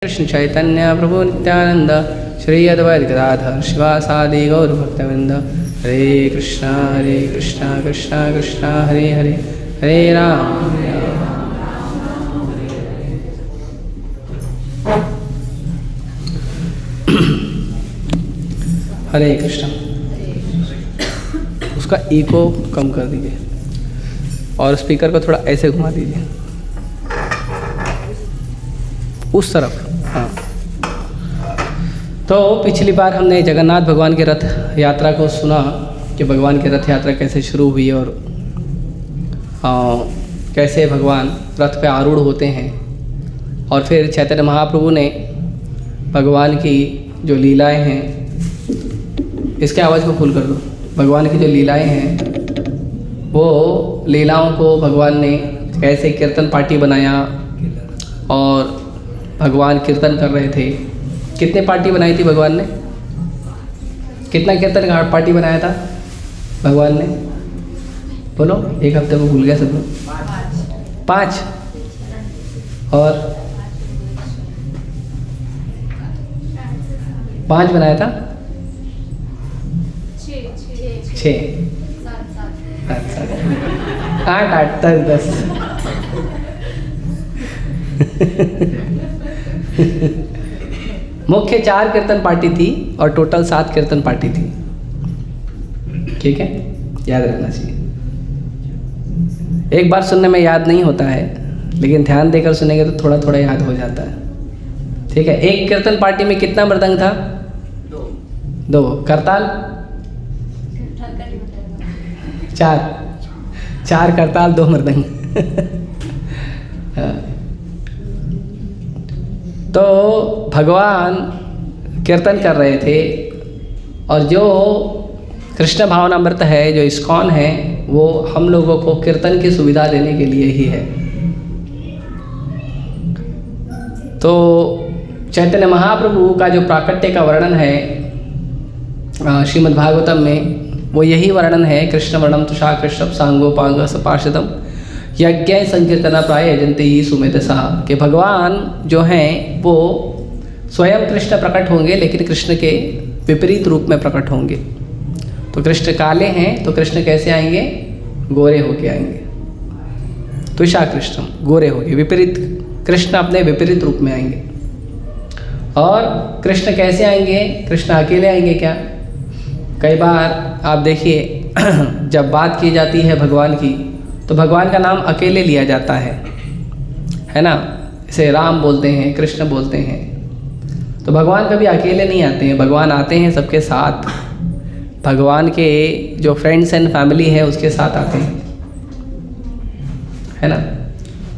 कृष्ण चैतन्य प्रभु नित्यानंद श्री अद्वैत गदाधर शिवासादि गौर भक्तवृंद। हरे कृष्णा कृष्णा कृष्णा हरे हरे, हरे राम हरे कृष्ण। उसका इको कम कर दीजिए और स्पीकर को थोड़ा ऐसे घुमा दीजिए उस तरफ। हाँ, तो पिछली बार हमने जगन्नाथ भगवान के रथ यात्रा को सुना कि भगवान की रथ यात्रा कैसे शुरू हुई और कैसे भगवान रथ पे आरूढ़ होते हैं। और फिर चैतन्य महाप्रभु ने भगवान की जो लीलाएं हैं, इसके आवाज़ को फुल कर दो। भगवान की जो लीलाएं हैं वो लीलाओं को भगवान ने कैसे कीर्तन पार्टी बनाया और भगवान कीर्तन कर रहे थे। कितने पार्टी बनाई थी भगवान ने? कितना कीर्तन का पार्टी बनाया था भगवान ने? बोलो, एक हफ्ते को भूल गया सब लोग। 5 और 5 बनाया था? 6 8 8 10 मुख्य 4 कीर्तन पार्टी थी और टोटल 7 कीर्तन पार्टी थी। ठीक है, याद रखना चाहिए। एक बार सुनने में याद नहीं होता है, लेकिन ध्यान देकर सुनेंगे तो थोड़ा थोड़ा याद हो जाता है। ठीक है, एक कीर्तन पार्टी में कितना मृदंग था? 2। करताल 4 करताल 2 मृदंग। तो भगवान कीर्तन कर रहे थे और जो कृष्ण भावनामृत है, जो इस्कॉन है, वो हम लोगों को कीर्तन की सुविधा देने के लिए ही है। तो चैतन्य महाप्रभु का जो प्राकट्य का वर्णन है श्रीमद् भागवतम में, वो यही वर्णन है। कृष्ण वर्णम तुषा कृष्ण सांगोपांग सपार्षदम यज्ञ संकीर्तना प्राय जंते ही सुमेधसा। कि भगवान जो हैं वो स्वयं कृष्ण प्रकट होंगे, लेकिन कृष्ण के विपरीत रूप में प्रकट होंगे। तो कृष्ण काले हैं तो कृष्ण कैसे आएंगे? गोरे होके आएंगे। तुषा कृष्ण गोरे होके, विपरीत कृष्ण अपने विपरीत रूप में आएंगे। और कृष्ण कैसे आएंगे? कृष्ण अकेले आएंगे क्या? कई बार आप देखिए जब बात की जाती है भगवान की, तो भगवान का नाम अकेले लिया जाता है ना। इसे राम बोलते हैं, कृष्ण बोलते हैं। तो भगवान कभी अकेले नहीं आते हैं, भगवान आते हैं सबके साथ। भगवान के जो फ्रेंड्स एंड फैमिली है उसके साथ आते हैं, है ना।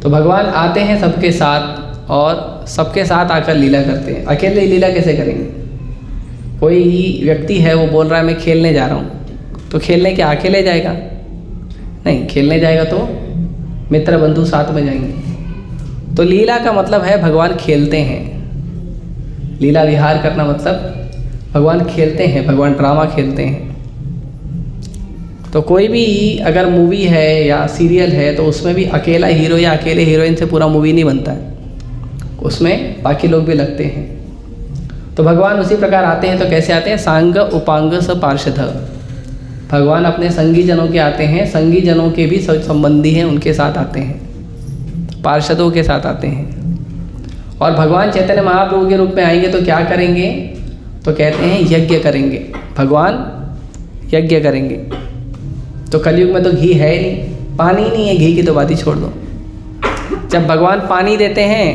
तो भगवान आते हैं सबके साथ और सबके साथ आकर लीला करते हैं। अकेले लीला कैसे करेंगे? कोई व्यक्ति है, वो बोल रहा है मैं खेलने जा रहा हूँ, तो खेलने क्या अकेले जाएगा? नहीं, खेलने जाएगा तो मित्र बंधु साथ में जाएंगे। तो लीला का मतलब है भगवान खेलते हैं। लीला विहार करना मतलब भगवान खेलते हैं, भगवान ड्रामा खेलते हैं। तो कोई भी अगर मूवी है या सीरियल है तो उसमें भी अकेला हीरो या अकेले हीरोइन से पूरा मूवी नहीं बनता है, उसमें बाकी लोग भी लगते हैं। तो भगवान उसी प्रकार आते हैं। तो कैसे आते हैं? सांग उपांग स पार्षद। भगवान अपने संगी जनों के आते हैं, संगी जनों के भी संबंधी हैं उनके साथ आते हैं, पार्षदों के साथ आते हैं। और भगवान चैतन्य महाप्रभु के रूप में आएंगे तो क्या करेंगे? तो कहते हैं यज्ञ करेंगे। भगवान यज्ञ करेंगे। तो कलयुग में तो घी है ही नहीं, पानी ही नहीं है, घी की तो बात ही छोड़ दो। जब भगवान पानी देते हैं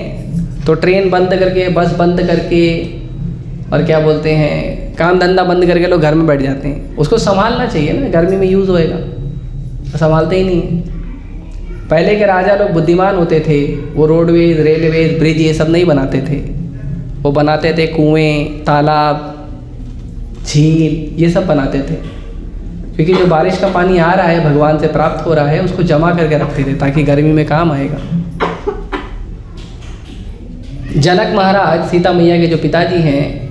तो ट्रेन बंद करके, बस बंद करके, और क्या बोलते हैं, काम धंधा बंद करके लोग घर में बैठ जाते हैं। उसको संभालना चाहिए ना, गर्मी में यूज़ होएगा, संभालते ही नहीं है। पहले के राजा लोग बुद्धिमान होते थे, वो रोडवेज, रेलवेज, ब्रिज ये सब नहीं बनाते थे। वो बनाते थे कुएं, तालाब, झील, ये सब बनाते थे। क्योंकि जो बारिश का पानी आ रहा है, भगवान से प्राप्त हो रहा है, उसको जमा करके रखते थे ताकि गर्मी में काम आएगा। जनक महाराज, सीता मैया के जो पिताजी हैं,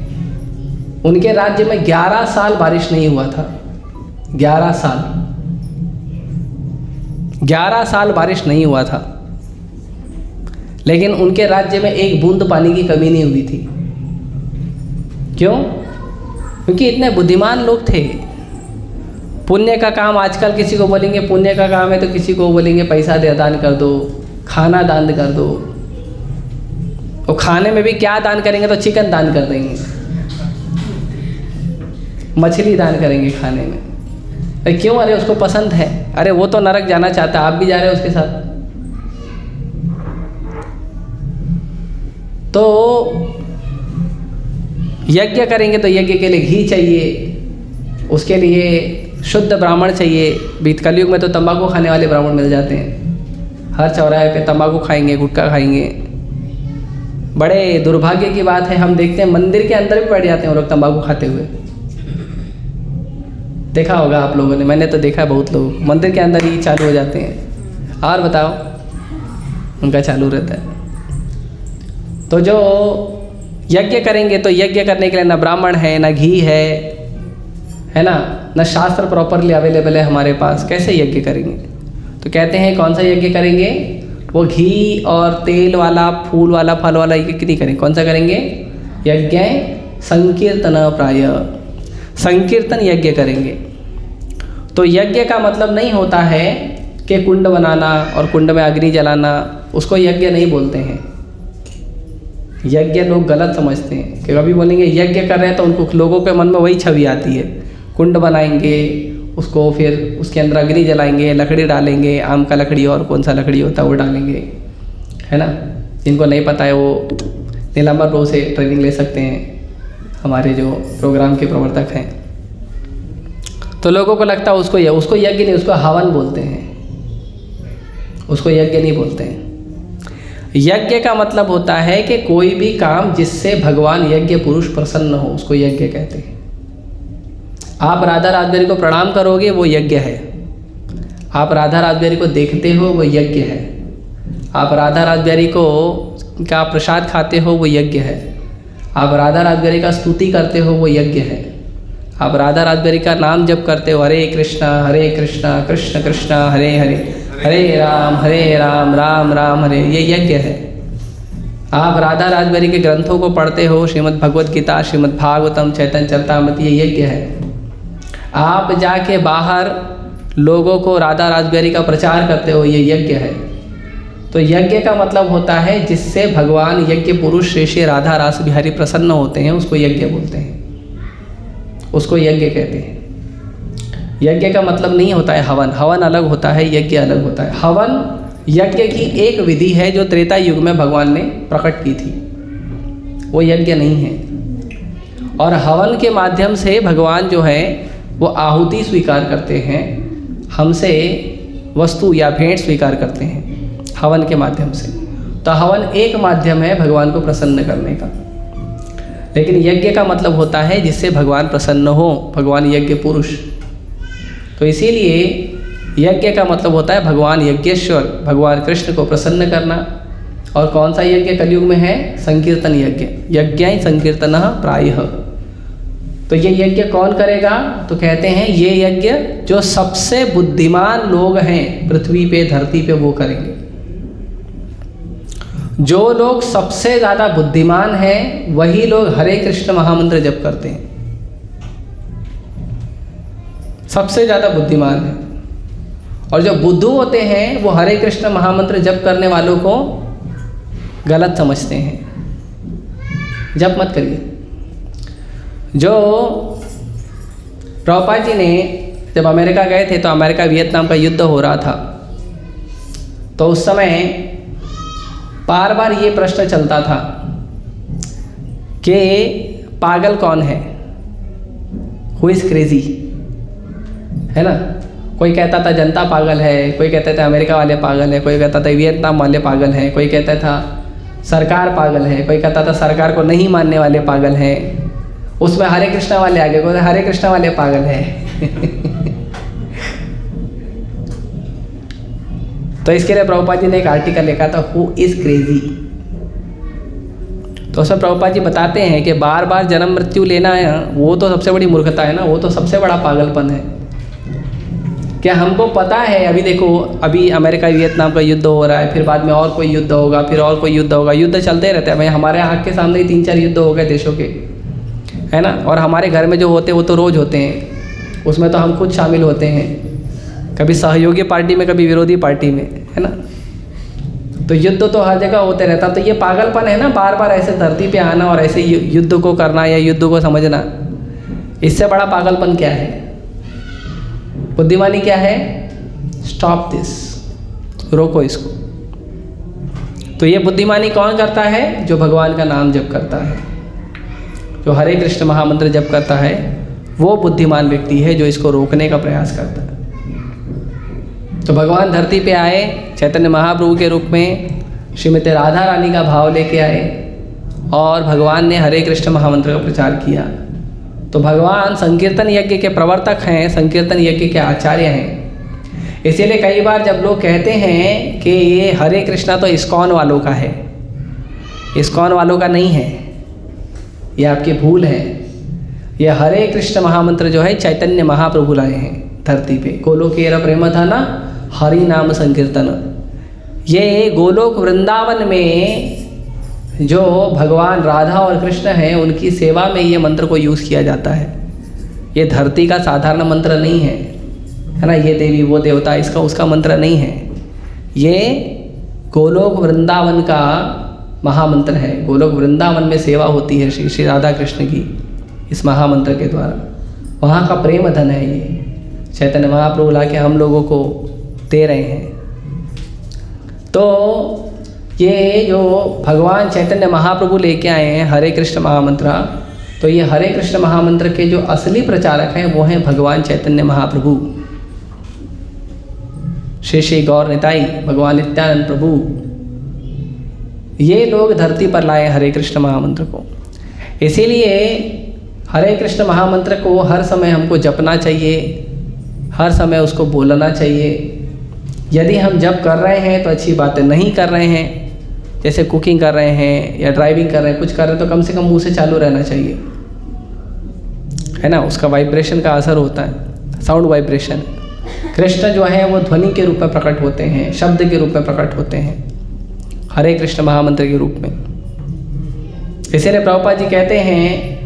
उनके राज्य में 11 साल बारिश नहीं हुआ था। 11 साल बारिश नहीं हुआ था। लेकिन उनके राज्य में एक बूंद पानी की कमी नहीं हुई थी। क्यों? क्योंकि इतने बुद्धिमान लोग थे। पुण्य का काम आजकल किसी को बोलेंगे पुण्य का काम है तो किसी को बोलेंगे पैसा दे दान कर दो, खाना दान कर दो। और खाने में भी क्या दान करेंगे? तो चिकन दान कर देंगे, मछली दान करेंगे खाने में। अरे क्यों? अरे उसको पसंद है, अरे वो तो नरक जाना चाहता है, आप भी जा रहे हो उसके साथ। तो यज्ञ करेंगे तो यज्ञ के लिए घी चाहिए, उसके लिए शुद्ध ब्राह्मण चाहिए। बीत कलयुग में तो तंबाकू खाने वाले ब्राह्मण मिल जाते हैं, हर चौराहे पे तंबाकू खाएंगे, गुटखा खाएंगे। बड़े दुर्भाग्य की बात है, हम देखते हैं मंदिर के अंदर भी बैठ जाते हैं वो लोग तंबाकू खाते हुए। देखा होगा आप लोगों ने, मैंने तो देखा है, बहुत लोग मंदिर के अंदर ही चालू हो जाते हैं। और बताओ, उनका चालू रहता है। तो जो यज्ञ करेंगे तो यज्ञ करने के लिए ना ब्राह्मण है, ना घी है ना, ना शास्त्र प्रॉपरली अवेलेबल है हमारे पास, कैसे यज्ञ करेंगे? तो कहते हैं कौन सा यज्ञ करेंगे? वो घी और तेल वाला, फूल वाला, फल वाला यज्ञ नहीं करेंगे। कौन सा करेंगे? यज्ञ संकीर्तन प्राय, संकीर्तन यज्ञ करेंगे। तो यज्ञ का मतलब नहीं होता है कि कुंड बनाना और कुंड में अग्नि जलाना, उसको यज्ञ नहीं बोलते हैं। यज्ञ लोग गलत समझते हैं कि कभी बोलेंगे यज्ञ कर रहे हैं तो उनको, लोगों के मन में वही छवि आती है, कुंड बनाएंगे, उसको फिर उसके अंदर अग्नि जलाएंगे, लकड़ी डालेंगे, आम का लकड़ी और कौन सा लकड़ी होता है वो डालेंगे, है ना। जिनको नहीं पता है वो नीलांबर प्रो से ट्रेनिंग ले सकते हैं, हमारे जो प्रोग्राम के प्रवर्तक हैं। तो लोगों को लगता है उसको यज्ञ नहीं, उसको हवन बोलते हैं, उसको यज्ञ नहीं बोलते हैं। यज्ञ का मतलब होता है कि कोई भी काम जिससे भगवान यज्ञ पुरुष प्रसन्न हो, उसको यज्ञ कहते हैं। आप राधा राजबिहारी को प्रणाम करोगे, वो यज्ञ है। आप राधा राजबिहारी को देखते हो, वो यज्ञ है। आप राधा राजबिहारी को का प्रसाद खाते हो, वो यज्ञ है। आप राधा राजबिहारी का स्तुति करते हो, वो यज्ञ है। आप राधा राजबिहारी का नाम जप करते हो, हरे कृष्णा कृष्ण कृष्ण हरे हरे, हरे राम राम राम हरे, ये यज्ञ है। आप राधा राजबिहारी के ग्रंथों को पढ़ते हो, श्रीमद् भगवद गीता, श्रीमद् भागवतम, चैतन्य चरितामृत, ये यज्ञ है। आप जाके बाहर लोगों को राधा राजबिहारी का प्रचार करते हो, ये यज्ञ है। तो यज्ञ का मतलब होता है जिससे भगवान यज्ञ पुरुष श्री श्री राधा रासबिहारी प्रसन्न होते हैं, उसको यज्ञ बोलते हैं, उसको यज्ञ कहते हैं। यज्ञ का मतलब नहीं होता है हवन, हवन अलग होता है, यज्ञ अलग होता है। हवन यज्ञ की एक विधि है जो त्रेता युग में भगवान ने प्रकट की थी, वो यज्ञ नहीं है। और हवन के माध्यम से भगवान जो है वो आहुति स्वीकार करते हैं, हमसे वस्तु या भेंट स्वीकार करते हैं हवन के माध्यम से। तो हवन एक माध्यम है भगवान को प्रसन्न करने का, लेकिन यज्ञ का मतलब होता है जिससे भगवान प्रसन्न हो, भगवान यज्ञ पुरुष। तो इसीलिए यज्ञ का मतलब होता है भगवान यज्ञेश्वर, भगवान कृष्ण को प्रसन्न करना। और कौन सा यज्ञ कलयुग में है? संकीर्तन यज्ञ, यज्ञ संकीर्तन प्रायः। तो ये यज्ञ कौन करेगा? तो कहते हैं ये यज्ञ जो सबसे बुद्धिमान लोग हैं पृथ्वी पे, धरती पे, वो करेंगे। जो लोग सबसे ज़्यादा बुद्धिमान हैं वही लोग हरे कृष्ण महामंत्र जप करते हैं, सबसे ज़्यादा बुद्धिमान है। और जो बुद्धू होते हैं वो हरे कृष्ण महामंत्र जप करने वालों को गलत समझते हैं, जप मत करिए। जो प्रभुपाद जी ने जब अमेरिका गए थे तो अमेरिका वियतनाम का युद्ध हो रहा था, तो उस समय बार बार ये प्रश्न चलता था कि पागल कौन है, हु इज़ क्रेजी, है ना। कोई कहता था जनता पागल है, कोई कहता था अमेरिका वाले पागल है, कोई कहता था वियतनाम वाले पागल हैं, कोई कहता था सरकार पागल है, कोई कहता था सरकार को नहीं मानने वाले पागल हैं। उसमें हरे कृष्णा वाले आगे, कोई हरे कृष्णा वाले पागल है। तो इसके लिए प्रभुपाद जी ने एक आर्टिकल लिखा था, हु इज़ क्रेजी। तो उसमें प्रभुपाद जी बताते हैं कि बार बार जन्म मृत्यु लेना है वो तो सबसे बड़ी मूर्खता है ना, वो तो सबसे बड़ा पागलपन है। क्या हमको पता है? अभी देखो, अभी अमेरिका वियतनाम का युद्ध हो रहा है, फिर बाद में और कोई युद्ध होगा, फिर और कोई युद्ध होगा, युद्ध चलते रहते हैं भाई। हमारे आँख के सामने ही 3-4 युद्ध हो गए देशों के, है ना। और हमारे घर में जो होते हैं वो तो रोज़ होते हैं, उसमें तो हम खुद शामिल होते हैं, कभी सहयोगी पार्टी में, कभी विरोधी पार्टी में, है ना। तो युद्ध तो हर जगह होते रहता। तो ये पागलपन है ना, बार बार ऐसे धरती पे आना और ऐसे युद्ध को करना या युद्ध को समझना, इससे बड़ा पागलपन क्या है? बुद्धिमानी क्या है? स्टॉप दिस, रोको इसको। तो ये बुद्धिमानी कौन करता है? जो भगवान का नाम जप करता है, जो हरे कृष्ण महामंत्र जप करता है, वो बुद्धिमान व्यक्ति है जो इसको रोकने का प्रयास करता है। तो भगवान धरती पे आए चैतन्य महाप्रभु के रूप में, श्रीमती राधा रानी का भाव लेके आए और भगवान ने हरे कृष्ण महामंत्र का प्रचार किया। तो भगवान संकीर्तन यज्ञ के प्रवर्तक हैं, संकीर्तन यज्ञ के आचार्य हैं। इसीलिए कई बार जब लोग कहते हैं कि ये हरे कृष्णा तो इस्कॉन वालों का है, इस्कॉन वालों का नहीं है, ये आपकी भूल है। ये हरे कृष्ण महामंत्र जो है चैतन्य महाप्रभु लाए हैं धरती पे। गोलोकेर प्रेम था ना, हरि नाम संकीर्तन। ये गोलोक वृंदावन में जो भगवान राधा और कृष्ण हैं, उनकी सेवा में ये मंत्र को यूज़ किया जाता है। ये धरती का साधारण मंत्र नहीं है ना, ये देवी वो देवता इसका उसका मंत्र नहीं है, ये गोलोक वृंदावन का महामंत्र है। गोलोक वृंदावन में सेवा होती है श्री श्री राधा कृष्ण की इस महामंत्र के द्वारा, वहाँ का प्रेम धन है। ये चैतन्य महाप्रभु लाके हम लोगों को दे रहे हैं। तो ये जो भगवान चैतन्य महाप्रभु लेके आए हैं हरे कृष्ण महामंत्र, तो ये हरे कृष्ण महामंत्र के जो असली प्रचारक हैं वो हैं भगवान चैतन्य महाप्रभु, श्री श्री गौर निताई, भगवान नित्यानंद प्रभु। ये लोग धरती पर लाए हरे कृष्ण महामंत्र को। इसीलिए हरे कृष्ण महामंत्र को हर समय हमको जपना चाहिए, हर समय उसको बोलना चाहिए। यदि हम जप कर रहे हैं तो अच्छी बात है, नहीं कर रहे हैं, जैसे कुकिंग कर रहे हैं या ड्राइविंग कर रहे हैं, कुछ कर रहे हैं, तो कम से कम मुंह से चालू रहना चाहिए, है ना। उसका वाइब्रेशन का असर होता है, साउंड वाइब्रेशन। कृष्ण जो है वो ध्वनि के रूप में प्रकट होते हैं, शब्द के रूप में प्रकट होते हैं हरे कृष्ण महामंत्र के रूप में। इसीलिए प्रभुपाद जी कहते हैं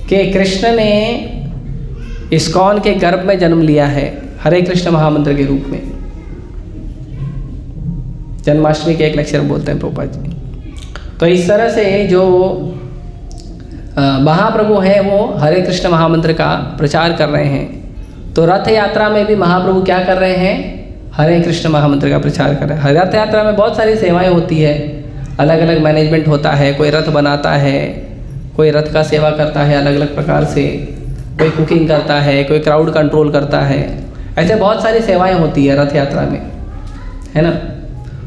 कि कृष्ण ने इस्कॉन के गर्भ में जन्म लिया है हरे कृष्ण महामंत्र के रूप में। जन्माष्टमी के एक लेक्चर में बोलते हैं प्रभुपाद जी। तो इस तरह से जो महाप्रभु हैं वो हरे कृष्ण महामंत्र का प्रचार कर रहे हैं। तो रथ यात्रा में भी महाप्रभु क्या कर रहे हैं? हरे कृष्ण महामंत्र का प्रचार कर रहे हैं। रथ यात्रा में बहुत सारी सेवाएं होती है, अलग अलग मैनेजमेंट होता है, कोई रथ बनाता है, कोई रथ का सेवा करता है अलग अलग प्रकार से, कोई कुकिंग करता है, कोई क्राउड कंट्रोल करता है। ऐसे बहुत सारी सेवाएं होती है रथ यात्रा में, है ना।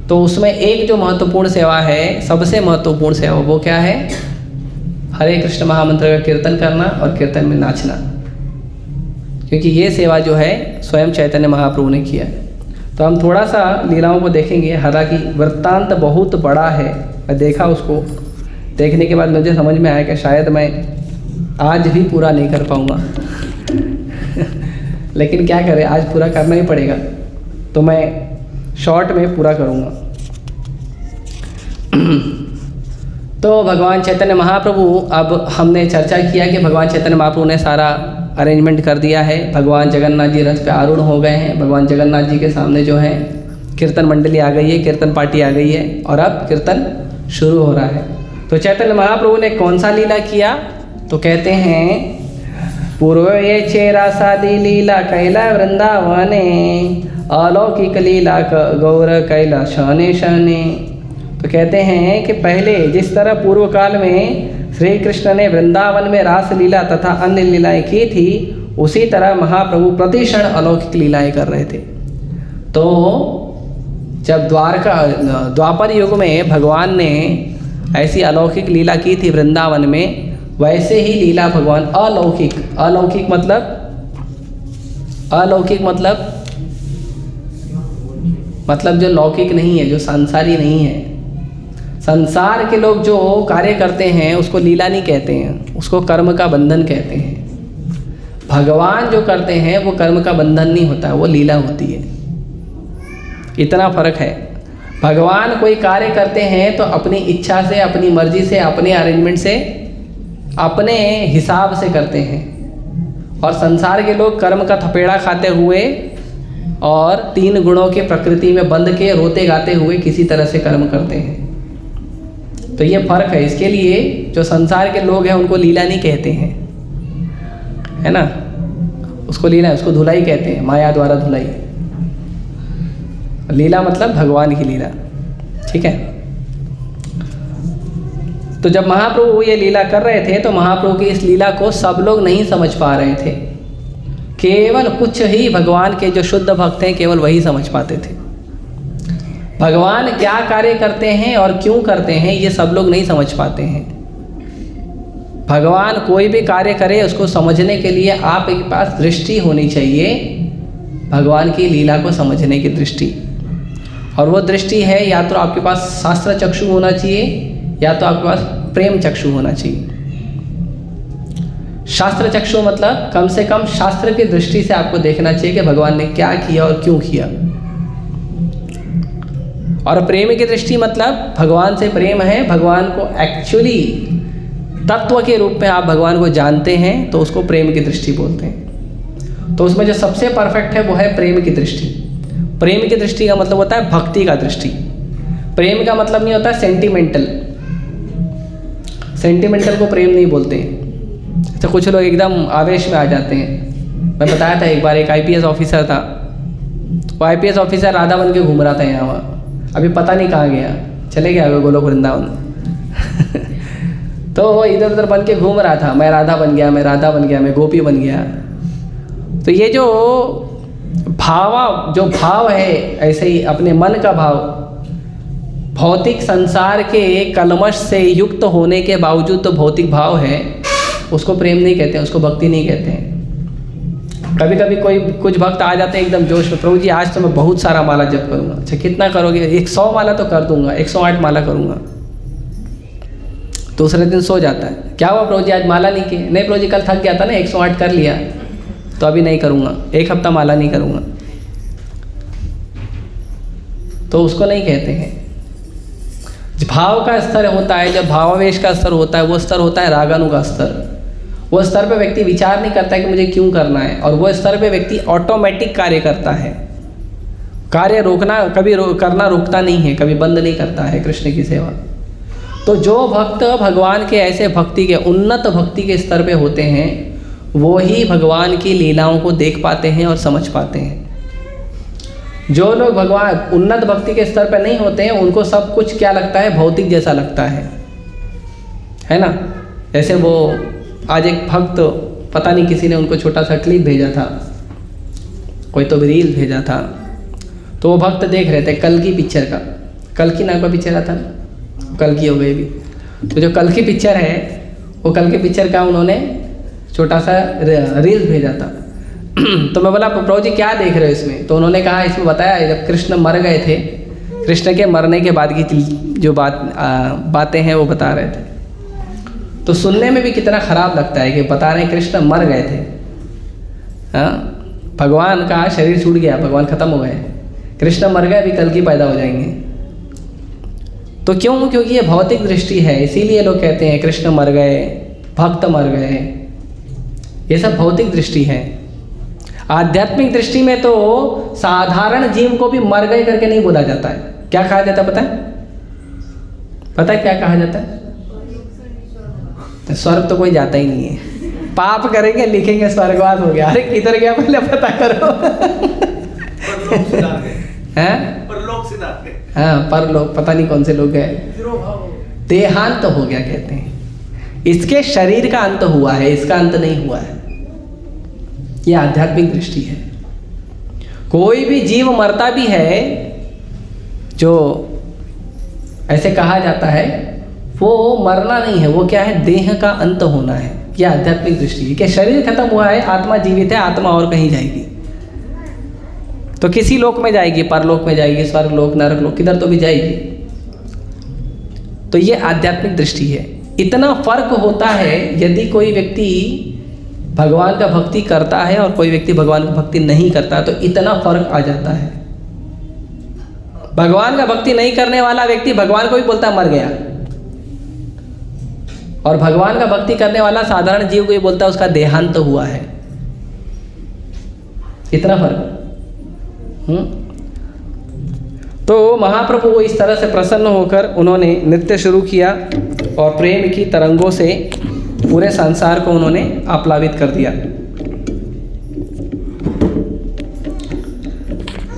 तो उसमें एक जो महत्वपूर्ण सेवा है, सबसे महत्वपूर्ण सेवा, वो क्या है? हरे कृष्ण महामंत्र का कीर्तन करना और कीर्तन में नाचना, क्योंकि ये सेवा जो है स्वयं चैतन्य महाप्रभु ने किया है। तो हम थोड़ा सा लीलाओं को देखेंगे, हालांकि वृत्तांत बहुत बड़ा है। मैं देखा, उसको देखने के बाद मुझे समझ में आया कि शायद मैं आज भी पूरा नहीं कर पाऊँगा लेकिन क्या करें, आज पूरा करना ही पड़ेगा, तो मैं शॉर्ट में पूरा करूँगा। तो भगवान चैतन्य महाप्रभु, अब हमने चर्चा किया कि भगवान चैतन्य महाप्रभु ने सारा अरेंजमेंट कर दिया है। भगवान जगन्नाथ जी रथ पे आरूढ़ हो गए हैं। भगवान जगन्नाथ जी के सामने जो है कीर्तन मंडली आ गई है, कीर्तन पार्टी आ गई है और अब कीर्तन शुरू हो रहा है। तो चैतन्य महाप्रभु ने कौन सा लीला किया? तो कहते हैं, पूर्व ये चेरा सादी लीला कैला वृंदावने, अलौकिक लीला गौर कैला शने शने। तो कहते हैं कि पहले जिस तरह पूर्व काल में श्री कृष्ण ने वृंदावन में रास लीला तथा अन्य लीलाएं की थी, उसी तरह महाप्रभु प्रतिक्षण अलौकिक लीलाएं कर रहे थे। तो जब द्वापर युग में भगवान ने ऐसी अलौकिक लीला की थी वृंदावन में, वैसे ही लीला भगवान अलौकिक, अलौकिक मतलब जो लौकिक नहीं है, जो संसारी नहीं है। संसार के लोग जो कार्य करते हैं उसको लीला नहीं कहते हैं, उसको कर्म का बंधन कहते हैं। भगवान जो करते हैं वो कर्म का बंधन नहीं होता है, वो लीला होती है। इतना फर्क है। भगवान कोई कार्य करते हैं तो अपनी इच्छा से, अपनी मर्जी से, अपने अरेंजमेंट से, अपने हिसाब से करते हैं। और संसार के लोग कर्म का थपेड़ा खाते हुए और 3 गुणों के प्रकृति में बंध के रोते गाते हुए किसी तरह से कर्म करते हैं। तो ये फर्क है। इसके लिए जो संसार के लोग हैं उनको लीला नहीं कहते हैं, है ना, उसको लीला, उसको धुलाई कहते हैं, माया द्वारा धुलाई। लीला मतलब भगवान की लीला, ठीक है। तो जब महाप्रभु ये लीला कर रहे थे तो महाप्रभु की इस लीला को सब लोग नहीं समझ पा रहे थे। केवल कुछ ही भगवान के जो शुद्ध भक्त हैं केवल वही समझ पाते थे। भगवान क्या कार्य करते हैं और क्यों करते हैं ये सब लोग नहीं समझ पाते हैं। भगवान कोई भी कार्य करे उसको समझने के लिए आपके पास दृष्टि होनी चाहिए, भगवान की लीला को समझने की दृष्टि। और वो दृष्टि है या तो आपके पास शास्त्र चक्षु होना चाहिए या तो आपके पास प्रेम चक्षु होना चाहिए। शास्त्र चक्षु मतलब कम से कम शास्त्र की दृष्टि से आपको देखना चाहिए कि भगवान ने क्या किया और क्यों किया। और प्रेम की दृष्टि मतलब भगवान से प्रेम है, भगवान को एक्चुअली तत्व के रूप में आप भगवान को जानते हैं तो उसको प्रेम की दृष्टि बोलते हैं। तो उसमें जो सबसे परफेक्ट है वो है प्रेम की दृष्टि। प्रेम की दृष्टि का मतलब होता है भक्ति का दृष्टि। प्रेम का मतलब नहीं होता सेंटिमेंटल, सेंटिमेंटल को प्रेम नहीं बोलते। तो कुछ लोग एकदम आवेश में आ जाते हैं। मैं बताया था एक बार एक IPS ऑफिसर था, वो IPS ऑफिसर राधा बन के घूम रहा था यहाँ वहाँ, अभी पता नहीं कहाँ गया, चले गया गोलोक वृंदावन। तो वो इधर उधर बन के घूम रहा था, मैं राधा बन गया, मैं राधा बन गया, मैं गोपी बन गया। तो ये जो भाव है, ऐसे ही अपने मन का भाव, भौतिक संसार के कलमश से युक्त होने के बावजूद तो भौतिक भाव है, उसको प्रेम नहीं कहते हैं, उसको भक्ति नहीं कहते हैं। कभी कभी कुछ भक्त आ जाते हैं एकदम जोश में, प्रभु जी आज तो मैं बहुत सारा माला जप करूँगा। अच्छा कितना करोगे? 100 माला तो कर दूंगा, 108 माला करूँगा। दूसरे दिन सो जाता है, क्या हुआ प्रभु जी आज माला नहीं की? नहीं प्रभु जी कल थक गया था ना, 108 कर लिया तो अभी नहीं करूँगा, 1 हफ्ता माला नहीं करूँगा। तो उसको नहीं कहते हैं। भाव का स्तर होता है, जब भावावेश का स्तर होता है वो स्तर होता है रागानु का स्तर। वो स्तर पे व्यक्ति विचार नहीं करता है कि मुझे क्यों करना है, और वो स्तर पे व्यक्ति ऑटोमेटिक कार्य करता है। कार्य रोकना कभी करना रोकता नहीं है, कभी बंद नहीं करता है कृष्ण की सेवा। तो जो भक्त भगवान के ऐसे भक्ति के उन्नत भक्ति के स्तर पे होते हैं वो ही भगवान की लीलाओं को देख पाते हैं और समझ पाते हैं। जो लोग भगवान उन्नत भक्ति के स्तर पर नहीं होते हैं उनको सब कुछ क्या लगता है? भौतिक जैसा लगता है ना। जैसे वो आज एक भक्त, पता नहीं किसी ने उनको छोटा सा क्लिप भेजा था, कोई तो भी रील भेजा था, तो वो भक्त देख रहे थे कल की पिक्चर का, कल की नाम का पिक्चर आता ना, कल की हो गई भी। तो जो कल की पिक्चर है वो कल की पिक्चर का उन्होंने छोटा सा रील भेजा था। तो मैं बोला प्रभु जी क्या देख रहे हो इसमें? तो उन्होंने कहा इसमें बताया जब कृष्ण मर गए थे, कृष्ण के मरने के बाद की जो बातें हैं वो बता रहे थे। तो सुनने में भी कितना ख़राब लगता है कि बता रहे हैं कृष्ण मर गए थे। हाँ, भगवान का शरीर छूट गया, भगवान ख़त्म हो गए, कृष्ण मर गए, अभी कल की पैदा हो जाएंगे। तो क्यों? क्योंकि ये भौतिक दृष्टि है, इसीलिए लोग कहते हैं कृष्ण मर गए, भक्त मर गए। ये सब भौतिक दृष्टि है। आध्यात्मिक दृष्टि में तो साधारण जीव को भी मर गए करके नहीं बोला जाता है। क्या कहा जाता है? पता है क्या कहा जाता है? स्वर्ग तो कोई जाता ही नहीं है। पाप करेंगे लिखेंगे स्वर्गवास हो गया। अरे किधर गया पहले पता करो। हाँ, परलोक पता नहीं कौन से लोग गए। देहांत हो गया कहते हैं। इसके शरीर का अंत हुआ है, इसका अंत नहीं हुआ है। यह आध्यात्मिक दृष्टि है। कोई भी जीव मरता भी है, जो ऐसे कहा जाता है, वो मरना नहीं है, वो क्या है? देह का अंत होना है। यह आध्यात्मिक दृष्टि है कि शरीर खत्म हुआ है, आत्मा जीवित है, आत्मा और कहीं जाएगी तो किसी लोक में जाएगी, परलोक में जाएगी, स्वर्ग लोक, नरक लोक, किधर तो भी जाएगी। तो ये आध्यात्मिक दृष्टि है। इतना फर्क होता है। यदि कोई व्यक्ति भगवान का भक्ति करता है और कोई व्यक्ति भगवान का भक्ति नहीं करता, तो इतना फर्क आ जाता है। भगवान का भक्ति नहीं करने वाला व्यक्ति भगवान को भी बोलता है मर गया, और भगवान का भक्ति करने वाला साधारण जीव को भी बोलता है उसका देहांत हुआ है। इतना फर्क। तो महाप्रभु इस तरह से प्रसन्न होकर उन्होंने नृत्य शुरू किया और प्रेम की तरंगों से पूरे संसार को उन्होंने आप्लावित कर दिया।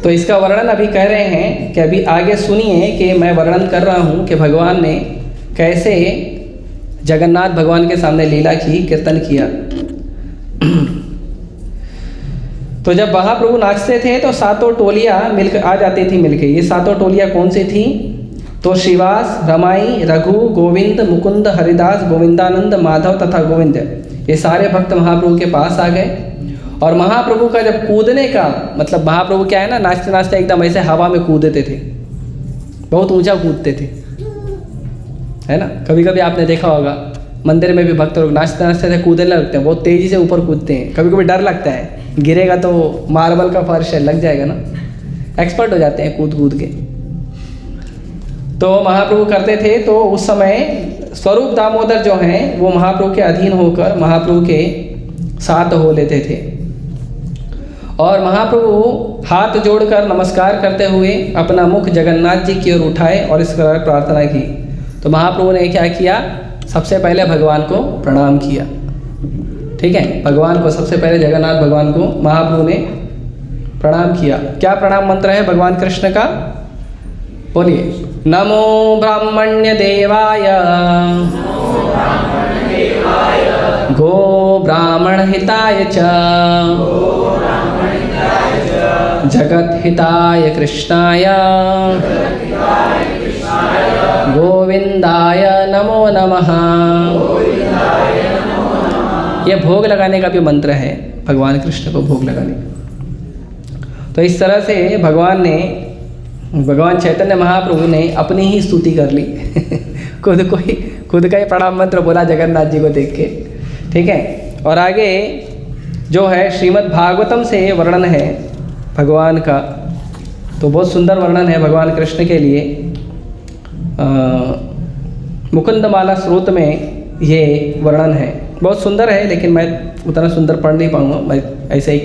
तो इसका वर्णन अभी कह रहे हैं कि अभी आगे सुनिए कि मैं वर्णन कर रहा हूँ कि भगवान ने कैसे जगन्नाथ भगवान के सामने लीला की, कीर्तन किया। तो जब महाप्रभु नाचते थे तो सातों टोलियाँ मिलकर आ जाती थी मिलके। ये सातों टोलियाँ कौन सी थी? तो श्रीवास, रमाई, रघु, गोविंद, मुकुंद, हरिदास, गोविंदानंद, माधव तथा गोविंद, ये सारे भक्त महाप्रभु के पास आ गए। और महाप्रभु का जब कूदने का मतलब, महाप्रभु क्या है ना, नाचते नाचते एकदम ऐसे हवा में कूदते थे, बहुत ऊंचा कूदते थे, है ना। कभी कभी आपने देखा होगा मंदिर में भी भक्त लोग नाचते नाचते थे कूदने लगते हैं, बहुत तेज़ी से ऊपर कूदते हैं। कभी कभी डर लगता है गिरेगा तो मार्बल का फर्श है, लग जाएगा ना। एक्सपर्ट हो जाते हैं कूद कूद के। तो महाप्रभु करते थे। तो उस समय स्वरूप दामोदर जो हैं वो महाप्रभु के अधीन होकर महाप्रभु के साथ हो लेते थे। और महाप्रभु हाथ जोड़कर नमस्कार करते हुए अपना मुख जगन्नाथ जी की ओर उठाए और इस प्रकार प्रार्थना की। तो महाप्रभु ने क्या किया? सबसे पहले भगवान को प्रणाम किया। ठीक है, भगवान को सबसे पहले जगन्नाथ भगवान को महाप्रभु ने प्रणाम किया। क्या प्रणाम मंत्र है भगवान कृष्ण का? बोलिए, नमो ब्राह्मण्य देवाय गो ब्राह्मण हिताय च जगत हिताय कृष्णाय गोविंदाय नमो नमः। यह भोग लगाने का भी मंत्र है, भगवान कृष्ण को भोग लगाने का। तो इस तरह से भगवान चैतन्य महाप्रभु ने अपनी ही स्तुति कर ली खुद का ही प्रणाम मंत्र बोला जगन्नाथ जी को देख के। ठीक है, और आगे जो है श्रीमद् भागवतम से वर्णन है भगवान का। तो बहुत सुंदर वर्णन है भगवान कृष्ण के लिए। मुकुंदमाला स्रोत में ये वर्णन है, बहुत सुंदर है, लेकिन मैं उतना सुंदर पढ़ नहीं पाऊँगा। मैं ऐसे ही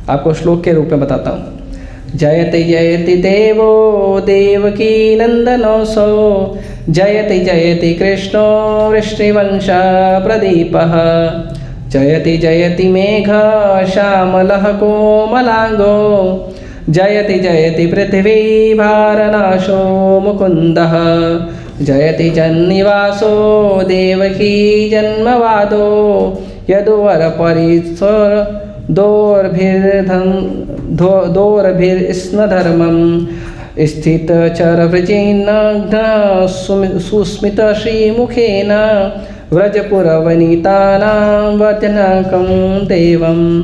आपको श्लोक के रूप में बताता हूँ। जयति जयति देवो देवकी नंदनोऽसौ जयति जयति कृष्णो वृष्णिवंश प्रदीपः जयति जयति मेघ श्यामलः कोमलांगो जयति जयति पृथ्वी भारनाशो मुकुंदः जयति जन्निवासो देवकी जन्मवादो यदुवर परिसर दोर्भिर्स्नधर्मं स्थित चरवृजिन्नग्न सुस्मित श्रीमुखेन व्रजपुरवनितानां वदनकं देवम्।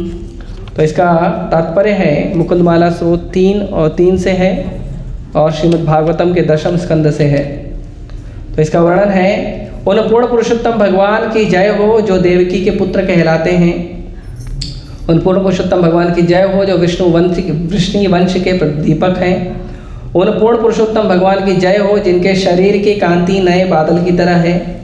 तो इसका तात्पर्य है, मुकुंदमाला स्रोत 3 और 3 से है और श्रीमद् भागवतम के 10वें स्कंद से है। तो इसका वर्णन है, उन पूर्ण पुरुषोत्तम भगवान की जय हो जो देवकी के पुत्र कहलाते हैं। उन पूर्ण पुरुषोत्तम भगवान की जय हो जो विष्णु वंश के प्रदीपक हैं। उन पूर्ण पुरुषोत्तम भगवान की जय हो जिनके शरीर की कांति नए बादल की तरह है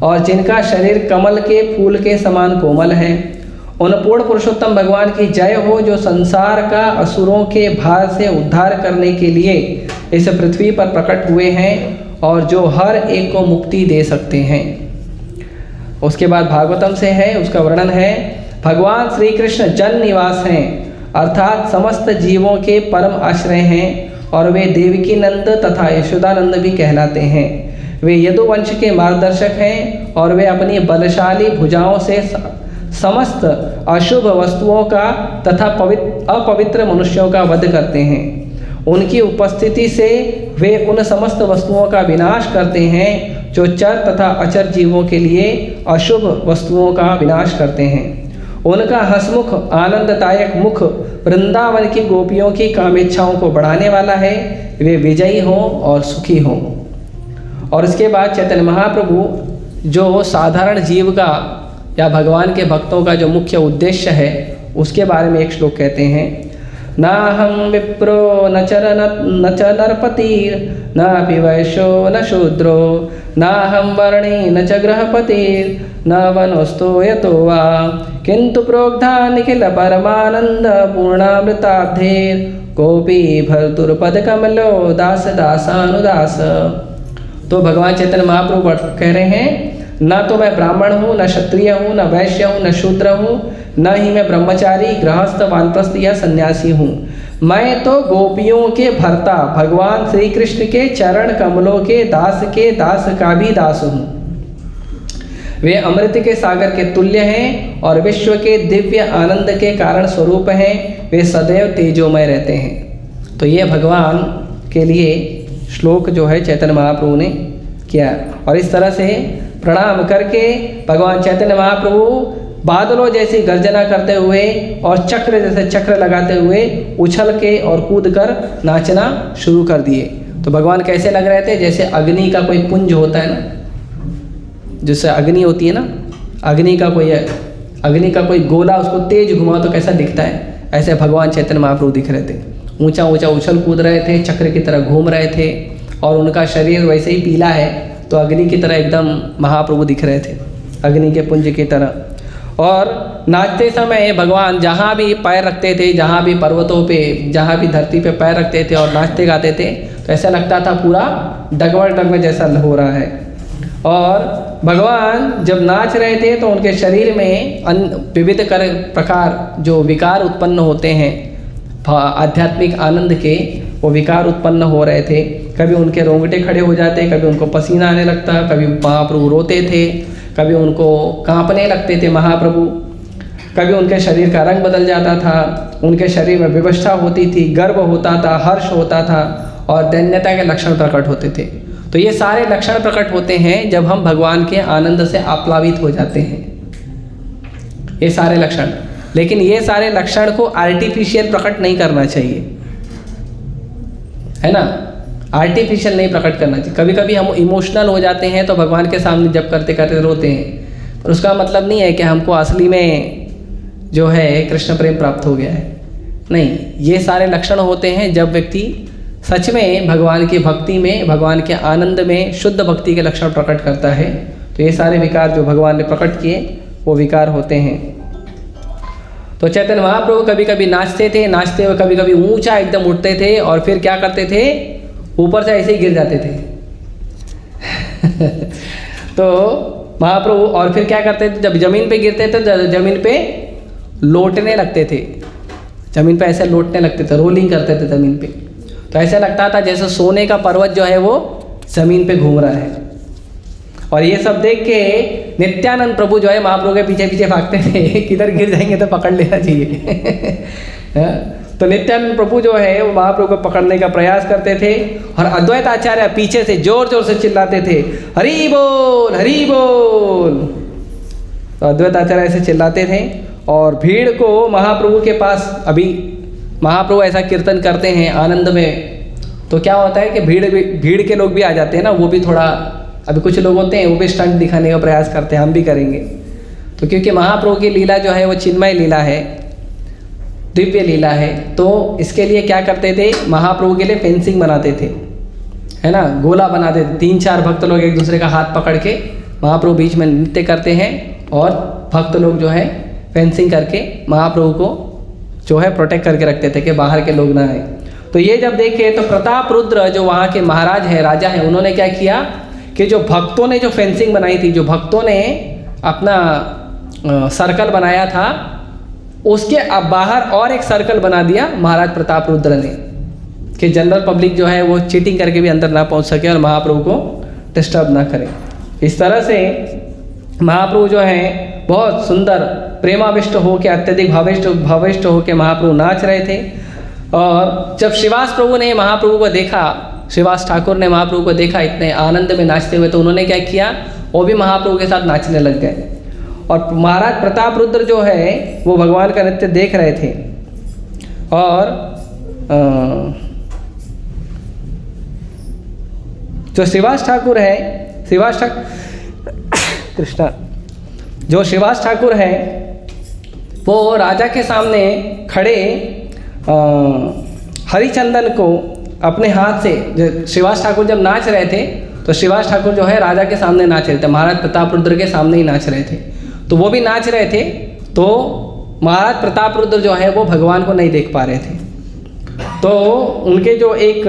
और जिनका शरीर कमल के फूल के समान कोमल है। उन पूर्ण पुरुषोत्तम भगवान की जय हो जो संसार का असुरों के भार से उद्धार करने के लिए इस पृथ्वी पर प्रकट हुए हैं और जो हर एक को मुक्ति दे सकते हैं। उसके बाद भागवतम से है, उसका वर्णन है, भगवान श्री कृष्ण जन निवास हैं, अर्थात समस्त जीवों के परम आश्रय हैं और वे देवकी नंद तथा यशोदानंद भी कहलाते हैं। वे यदुवंश के मार्गदर्शक हैं और वे अपनी बलशाली भुजाओं से समस्त अशुभ वस्तुओं का तथा अपवित्र मनुष्यों का वध करते हैं। उनकी उपस्थिति से वे उन समस्त वस्तुओं का विनाश करते हैं जो चर तथा अचर जीवों के लिए अशुभ वस्तुओं का विनाश करते हैं। उनका हंसमुख आनंददायक मुख वृंदावन की गोपियों की कामेच्छाओं को बढ़ाने वाला है। वे विजयी हों और सुखी हों। और इसके बाद चैतन्य महाप्रभु जो साधारण जीव का या भगवान के भक्तों का जो मुख्य उद्देश्य है उसके बारे में एक श्लोक कहते हैं। ना हम विप्रो न च नरपतिर न अपि वैश्यो न शूद्रो न हम वर्णी न च गृहपतिर न वनोस्तो यतो वा किंतु प्रोक्ता निखिल परमानंद पूर्णामृताब्धेर कोपी भर्तुर्पद कमलो दास दासानुदास। तो भगवान चैतन्य महाप्रभु कह रहे हैं, न तो मैं ब्राह्मण हूँ, न क्षत्रिय हूँ, न वैश्य हूँ, न शूद्र हूँ, न ही मैं ब्रह्मचारी गृहस्थ वानप्रस्थ या सन्यासी हूँ। मैं तो गोपियों के भर्ता भगवान श्री कृष्ण के चरण कमलों के दास का भी दास हूँ। वे अमृत के सागर के तुल्य हैं और विश्व के दिव्य आनंद के कारण स्वरूप हैं। वे सदैव तेजोमय रहते हैं। तो ये भगवान के लिए श्लोक जो है चैतन्य महाप्रभु ने किया। और इस तरह से प्रणाम करके भगवान चैतन्य महाप्रभु बादलों जैसी गर्जना करते हुए और चक्र जैसे चक्र लगाते हुए उछल के और कूद कर नाचना शुरू कर दिए। तो भगवान कैसे लग रहे थे? जैसे अग्नि का कोई पुंज होता है ना, जैसे अग्नि होती है ना, अग्नि का कोई गोला, उसको तेज घुमा तो कैसा दिखता है, ऐसे भगवान चैतन्य महाप्रभु दिख रहे थे। ऊंचा ऊंचा उछल कूद रहे थे, चक्र की तरह घूम रहे थे और उनका शरीर वैसे ही पीला है तो अग्नि की तरह एकदम महाप्रभु दिख रहे थे, अग्नि के पुंज की तरह। और नाचते समय भगवान जहाँ भी पैर रखते थे, जहाँ भी पर्वतों पे, जहाँ भी धरती पे पैर रखते थे और नाचते गाते थे तो ऐसा लगता था पूरा डगमग जैसा हो रहा है। और भगवान जब नाच रहे थे तो उनके शरीर में विविध प्रकार जो विकार उत्पन्न होते हैं आध्यात्मिक आनंद के, वो विकार उत्पन्न हो रहे थे। कभी उनके रोंगटे खड़े हो जाते, कभी उनको पसीना आने लगता, कभी महाप्रभु रोते थे, कभी उनको कांपने लगते थे महाप्रभु, कभी उनके शरीर का रंग बदल जाता था, उनके शरीर में विवशता होती थी, गर्व होता था, हर्ष होता था और दैन्यता के लक्षण प्रकट होते थे। तो ये सारे लक्षण प्रकट होते हैं जब हम भगवान के आनंद से आप्लावित हो जाते हैं, ये सारे लक्षण। लेकिन ये सारे लक्षण को आर्टिफिशियल प्रकट नहीं करना चाहिए, है ना, आर्टिफिशियल नहीं प्रकट करना चाहिए। कभी कभी हम इमोशनल हो जाते हैं तो भगवान के सामने जप करते करते रोते हैं, पर उसका मतलब नहीं है कि हमको असली में जो है कृष्ण प्रेम प्राप्त हो गया है। नहीं, ये सारे लक्षण होते हैं जब व्यक्ति सच में भगवान की भक्ति में, भगवान के आनंद में शुद्ध भक्ति के लक्षण प्रकट करता है। तो ये सारे विकार जो भगवान ने प्रकट किए वो विकार होते हैं। तो चैतन्य महाप्रभु कभी कभी नाचते थे, नाचते हुए कभी कभी ऊंचा एकदम उठते थे और फिर क्या करते थे, ऊपर से ऐसे ही गिर जाते थे तो महाप्रभु और फिर क्या करते थे, जब जमीन पे गिरते थे तो जमीन पे लौटने लगते थे, जमीन पे ऐसे लौटने लगते थे, रोलिंग करते थे जमीन पे। तो ऐसा लगता था जैसे सोने का पर्वत जो है वो जमीन पे घूम रहा है। और ये सब देख के नित्यानंद प्रभु जो है महाप्रभु के पीछे पीछे भागते थे, किधर गिर जाएंगे तो पकड़ लेना चाहिए तो नित्यानंद प्रभु जो है वो महाप्रभु को पकड़ने का प्रयास करते थे और अद्वैत आचार्य पीछे से जोर जोर से चिल्लाते थे, हरि बोल हरि बोल। तो अद्वैत आचार्य ऐसे चिल्लाते थे और भीड़ को महाप्रभु के पास, अभी महाप्रभु ऐसा कीर्तन करते हैं आनंद में, तो क्या होता है कि भीड़ के लोग भी आ जाते हैं ना, वो भी थोड़ा, अभी कुछ लोग होते हैं वो भी स्टंट दिखाने का प्रयास करते हैं, हम भी करेंगे। तो क्योंकि महाप्रभु की लीला जो है वो चिन्मय लीला है, दिव्य लीला है, तो इसके लिए क्या करते थे, महाप्रभु के लिए फेंसिंग बनाते थे, है ना, गोला बनाते थे। 3-4 भक्त लोग एक दूसरे का हाथ पकड़ के महाप्रभु बीच में नृत्य करते हैं और भक्त लोग जो है फेंसिंग करके महाप्रभु को जो है प्रोटेक्ट करके रखते थे कि बाहर के लोग ना आए। तो ये जब देखे तो प्रताप रुद्र जो वहाँ के महाराज है, राजा है, उन्होंने क्या किया कि जो भक्तों ने जो फेंसिंग बनाई थी, जो भक्तों ने अपना सर्कल बनाया था, उसके अब बाहर और एक सर्कल बना दिया महाराज प्रताप रुद्र ने, कि जनरल पब्लिक जो है वो चीटिंग करके भी अंदर ना पहुंच सके और महाप्रभु को डिस्टर्ब ना करे। इस तरह से महाप्रभु जो है बहुत सुंदर प्रेमाविष्ट हो के, अत्यधिक भाविष्ट हो के महाप्रभु नाच रहे थे। और जब श्रीवास प्रभु ने महाप्रभु को देखा, श्रीवास ठाकुर ने महाप्रभु को देखा इतने आनंद में नाचते हुए, तो उन्होंने क्या किया, वो भी महाप्रभु के साथ नाचने लग गए। और महाराज प्रताप रुद्र जो है वो भगवान का नृत्य देख रहे थे। और जो श्रीवास ठाकुर है, श्रीवास ठाकुर कृष्णा, जो श्रीवास ठाकुर है वो राजा के सामने खड़े हरिचंदन को अपने हाथ से, श्रीवास ठाकुर जब नाच रहे थे तो श्रीवास ठाकुर जो है राजा के सामने नाच रहे थे, महाराज प्रतापरुद्र के सामने ही नाच रहे थे। तो वो भी नाच रहे थे, तो महाराज प्रतापरुद्र जो है वो भगवान को नहीं देख पा रहे थे। तो उनके जो एक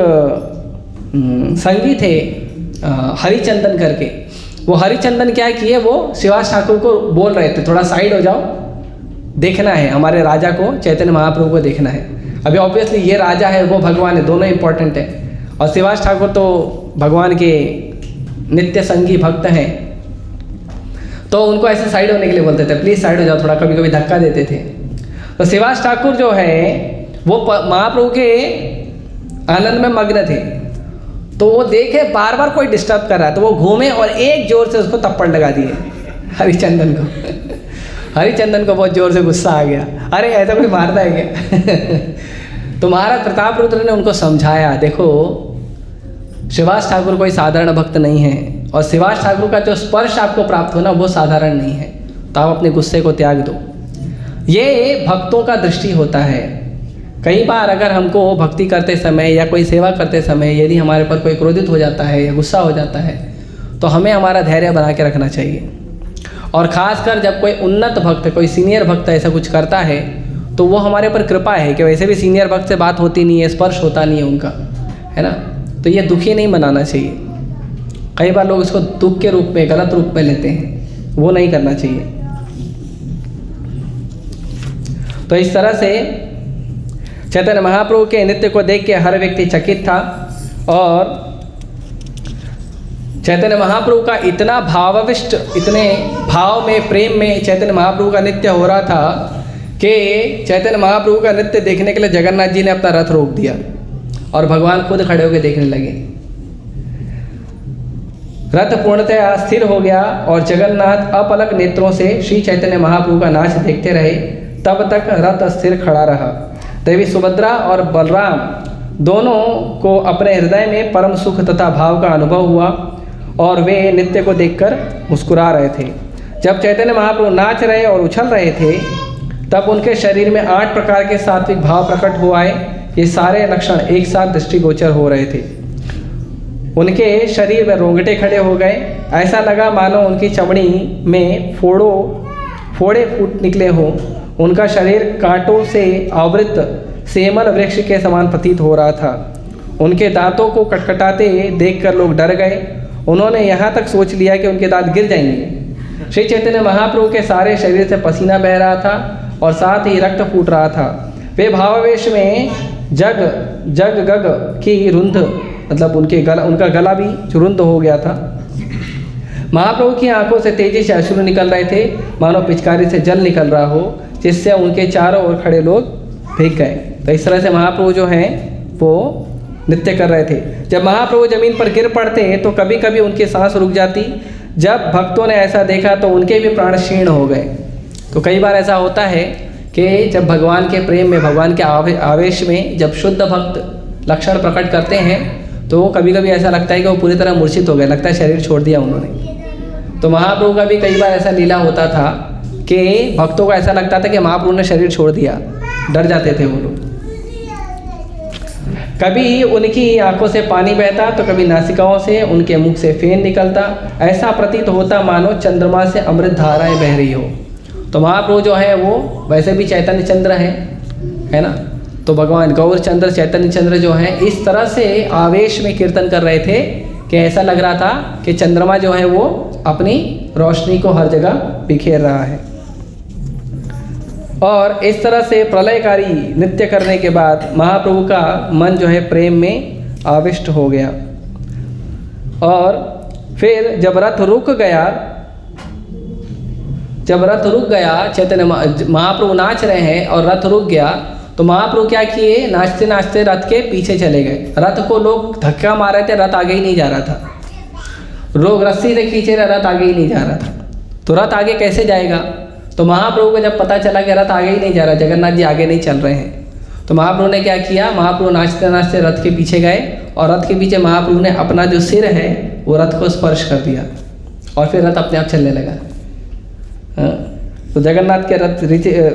संगी थे हरिचंदन करके, वो हरिचंदन क्या किए, वो श्रीवास ठाकुर को बोल रहे थे थोड़ा साइड हो जाओ, देखना है हमारे राजा को, चैतन्य महाप्रभु को देखना है। अभी ऑब्वियसली ये राजा है वो भगवान है, दोनों इंपॉर्टेंट है। और श्रीवास ठाकुर तो भगवान के नित्य संगी भक्त हैं, तो उनको ऐसे साइड होने के लिए बोलते थे, प्लीज़ साइड हो जाओ, थोड़ा कभी कभी धक्का देते थे। तो श्रीवास ठाकुर जो है वो महाप्रभु के आनंद में मग्न थे, तो वो देखे बार बार कोई डिस्टर्ब कर रहा है, तो वो घूमे और एक जोर से उसको थप्पड़ लगा दिए हरिचंदन को। हरिचंदन को बहुत जोर से गुस्सा आ गया, अरे ऐसा कोई मारता है क्या? तो महाराज प्रतापरुद्र ने उनको समझाया, देखो श्रीवास ठाकुर कोई साधारण भक्त नहीं है, और श्रीवास ठाकुर का जो स्पर्श आपको प्राप्त होना वो साधारण नहीं है, तो आप अपने गुस्से को त्याग दो। ये भक्तों का दृष्टि होता है। कई बार अगर हमको भक्ति करते समय या कोई सेवा करते समय यदि हमारे पर कोई क्रोधित हो जाता है या गुस्सा हो जाता है, तो हमें हमारा धैर्य बना के रखना चाहिए। और ख़ासकर जब कोई उन्नत भक्त, कोई सीनियर भक्त ऐसा कुछ करता है, तो वो हमारे पर कृपा है कि वैसे भी सीनियर भक्त से बात होती नहीं है, स्पर्श होता नहीं है उनका, है ना। तो ये दुखी नहीं बनाना चाहिए। कई बार लोग इसको दुख के रूप में, गलत रूप में लेते हैं, वो नहीं करना चाहिए। तो इस तरह से चैतन्य महाप्रभु के नृत्य को देख के हर व्यक्ति चकित था, और चैतन्य महाप्रभु का इतना भावाविष्ट, इतने भाव में, प्रेम में चैतन्य महाप्रभु का नृत्य हो रहा था कि चैतन्य महाप्रभु का नृत्य देखने के लिए जगन्नाथ जी ने अपना रथ रोक दिया और भगवान खुद खड़े होकर देखने लगे। रथ पूर्णतः स्थिर हो गया और जगन्नाथ अपलक नेत्रों से श्री चैतन्य महाप्रभु का नाच देखते रहे। तब तक रथ स्थिर खड़ा रहा। देवी सुभद्रा और बलराम दोनों को अपने हृदय में परम सुख तथा भाव का अनुभव हुआ और वे नृत्य को देखकर मुस्कुरा रहे थे। जब चैतन्य महाप्रभु नाच रहे और उछल रहे थे, तब उनके शरीर में 8 प्रकार के सात्विक भाव प्रकट हो आए। ये सारे लक्षण एक साथ दृष्टिगोचर हो रहे थे। उनके शरीर में रोंगटे खड़े हो गए। ऐसा लगा मानो उनकी चमड़ी में फोड़े फूट निकले हों। उनका शरीर कांटों से आवृत सेमल वृक्ष के समान प्रतीत हो रहा था। उनके दांतों को कटकटाते देखकर लोग डर गए। उन्होंने यहाँ तक सोच लिया कि उनके दांत गिर जाएंगे। श्री चैतन्य महाप्रभु के सारे शरीर से पसीना बह रहा था और साथ ही रक्त फूट रहा था। वे भावावेश में जग की रुंध, मतलब उनका गला भी रुंध हो गया था। महाप्रभु की आंखों से तेजी से अश्रु निकल रहे थे, मानो पिचकारी से जल निकल रहा हो, जिससे उनके चारों ओर खड़े लोग भीग गए। तो इस तरह से महाप्रभु जो हैं वो नृत्य कर रहे थे। जब महाप्रभु जमीन पर गिर पड़ते तो कभी कभी उनकी सांस रुक जाती। जब भक्तों ने ऐसा देखा तो उनके भी प्राण क्षीण हो गए। तो कई बार ऐसा होता है कि जब भगवान के प्रेम में, भगवान के आवेश में जब शुद्ध भक्त लक्षण प्रकट करते हैं तो कभी कभी ऐसा लगता है कि वो पूरी तरह मूर्छित हो गए, लगता है शरीर छोड़ दिया उन्होंने। तो महाप्रभु का भी कई बार ऐसा लीला होता था कि भक्तों को ऐसा लगता था कि महाप्रभु ने शरीर छोड़ दिया, डर जाते थे वो लोग। कभी उनकी आंखों से पानी बहता तो कभी नासिकाओं से, उनके मुख से फेन निकलता। ऐसा प्रतीत होता मानो चंद्रमा से अमृत धाराएं बह रही हो। तो महाप्रभु जो है वो वैसे भी चैतन्य चंद्र है ना। तो भगवान गौर चंद्र, चैतन्य चंद्र जो है इस तरह से आवेश में कीर्तन कर रहे थे कि ऐसा लग रहा था कि चंद्रमा जो है वो अपनी रोशनी को हर जगह बिखेर रहा है। और इस तरह से प्रलयकारी नृत्य करने के बाद महाप्रभु का मन जो है प्रेम में आविष्ट हो गया। और फिर जब रथ रुक गया, चैतन्य महाप्रभु नाच रहे हैं और रथ रुक गया, तो महाप्रभु क्या किए, नाचते नाचते रथ के पीछे चले गए। रथ को लोग धक्का मार रहे थे, रथ आगे ही नहीं जा रहा था। लोग रस्सी से खींचे रहे, रथ आगे ही नहीं जा रहा था। तो रथ आगे कैसे जाएगा? तो महाप्रभु को जब पता चला कि रथ आगे ही नहीं जा रहा, जगन्नाथ जी आगे नहीं चल रहे हैं, तो महाप्रभु ने क्या किया, महाप्रभु नाचते नाचते रथ के पीछे गए और रथ के पीछे महाप्रभु ने अपना जो सिर है वो रथ को स्पर्श कर दिया और फिर रथ अपने आप चलने लगा। तो जगन्नाथ के रथ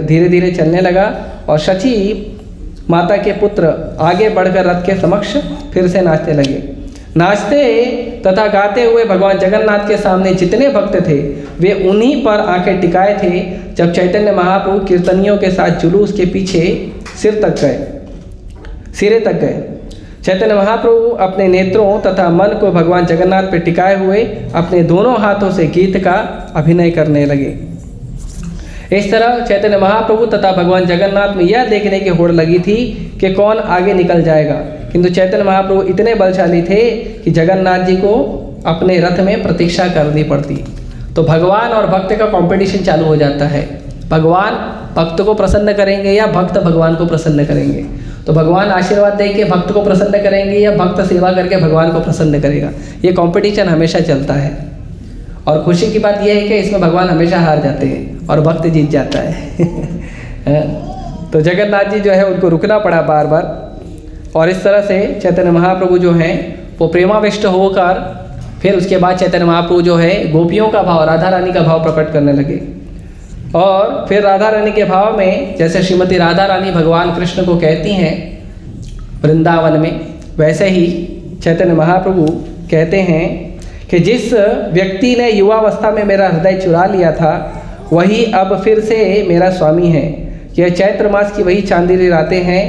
धीरे धीरे चलने लगा और शची माता के पुत्र आगे बढ़कर रथ के समक्ष फिर से नाचने लगे। नाचते तथा गाते हुए भगवान जगन्नाथ के सामने जितने भक्त थे वे उन्हीं पर आंखें टिकाए थे। जब चैतन्य महाप्रभु कीर्तनियों के साथ जुलूस के पीछे सिरे तक गए। चैतन्य महाप्रभु अपने नेत्रों तथा मन को भगवान जगन्नाथ पर टिकाए हुए अपने दोनों हाथों से गीत का अभिनय करने लगे। इस तरह चैतन्य महाप्रभु तथा भगवान जगन्नाथ में यह देखने की होड़ लगी थी कि कौन आगे निकल जाएगा, किंतु चैतन्य महाप्रभु इतने बलशाली थे कि जगन्नाथ जी को अपने रथ में प्रतीक्षा करनी पड़ती। तो भगवान और भक्त का कंपटीशन चालू हो जाता है। भगवान भक्त को प्रसन्न करेंगे या भक्त भगवान को प्रसन्न करेंगे। तो भगवान आशीर्वाद दे के भक्त को प्रसन्न करेंगे या भक्त सेवा करके भगवान को प्रसन्न करेगा। ये कंपटीशन हमेशा चलता है और खुशी की बात यह है कि इसमें भगवान हमेशा हार जाते हैं और भक्त जीत जाता है। तो जगन्नाथ जी जो है उनको रुकना पड़ा बार बार और इस तरह से चैतन्य महाप्रभु जो हैं वो प्रेमाविष्ट होकर फिर उसके बाद चैतन्य महाप्रभु जो है गोपियों का भाव, राधा रानी का भाव प्रकट करने लगे। और फिर राधा रानी के भाव में जैसे श्रीमती राधा रानी भगवान कृष्ण को कहती हैं वृंदावन में, वैसे ही चैतन्य महाप्रभु कहते हैं कि जिस व्यक्ति ने युवावस्था में मेरा हृदय चुरा लिया था वही अब फिर से मेरा स्वामी है। यह चैत्र मास की वही चांदनी रातें हैं,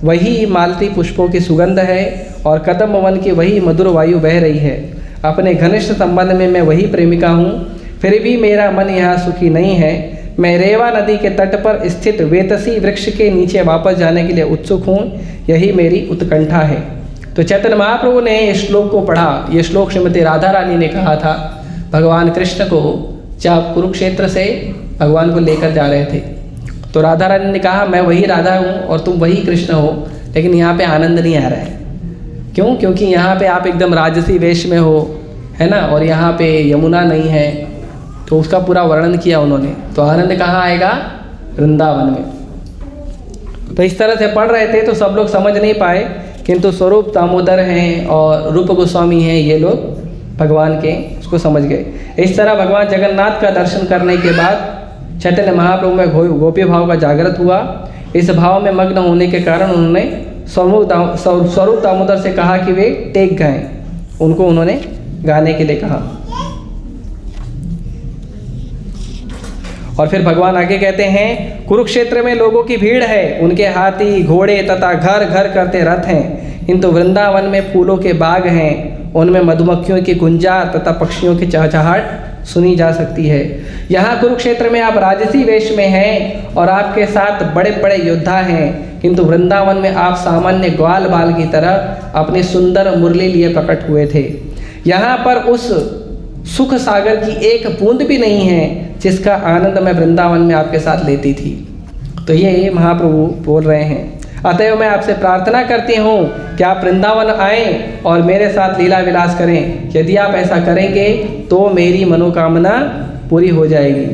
वही मालती पुष्पों की सुगंध है और कदम वन की वही मधुर वायु बह रही है। अपने घनिष्ठ संबंध में मैं वही प्रेमिका हूँ, फिर भी मेरा मन यहाँ सुखी नहीं है। मैं रेवा नदी के तट पर स्थित वेतसी वृक्ष के नीचे वापस जाने के लिए उत्सुक हूँ, यही मेरी उत्कंठा है। तो चैतन्य महाप्रभु ने इस श्लोक को पढ़ा। ये श्लोक श्रीमती राधा रानी ने कहा था भगवान कृष्ण को जब कुरुक्षेत्र से भगवान को लेकर जा रहे थे। तो राधा रानी ने कहा मैं वही राधा हूँ और तुम वही कृष्ण हो, लेकिन यहाँ पे आनंद नहीं आ रहा है। क्यों? क्योंकि यहाँ पे आप एकदम राजसी वेश में हो, है ना, और यहाँ पे यमुना नहीं है। तो उसका पूरा वर्णन किया उन्होंने। तो आनंद कहाँ आएगा? वृंदावन में। तो इस तरह से पढ़ रहे थे तो सब लोग समझ नहीं पाए, किंतु स्वरूप दामोदर हैं और रूप गोस्वामी हैं, ये लोग भगवान के उसको समझ गए। इस तरह भगवान जगन्नाथ का दर्शन करने के बाद चैतन्य महाप्रभु में गोपी भाव का जागृत हुआ। इस भाव में मग्न होने के कारण उन्होंने स्वरूप दामोदर से कहा कि वे टेक गाएं। उनको उन्होंने गाने के लिए कहा। और फिर भगवान आगे कहते हैं कुरुक्षेत्र में लोगों की भीड़ है, उनके हाथी घोड़े तथा घर घर करते रथ हैं, किंतु वृंदावन में फूलों के बाग हैं, उनमें मधुमक्खियों की गुंजार तथा पक्षियों की चहचहाट सुनी जा सकती है। यहाँ कुरुक्षेत्र में आप राजसी वेश में हैं और आपके साथ बड़े बड़े योद्धा हैं, किंतु वृंदावन में आप सामान्य ग्वाल बाल की तरह अपनी सुंदर मुरली लिए प्रकट हुए थे। यहाँ पर उस सुख सागर की एक बूंद भी नहीं है जिसका आनंद मैं वृंदावन में आपके साथ लेती थी। तो ये महाप्रभु बोल रहे हैं। अतएव मैं आपसे प्रार्थना करती हूँ कि आप वृंदावन आएं और मेरे साथ लीला विलास करें। यदि आप ऐसा करेंगे तो मेरी मनोकामना पूरी हो जाएगी।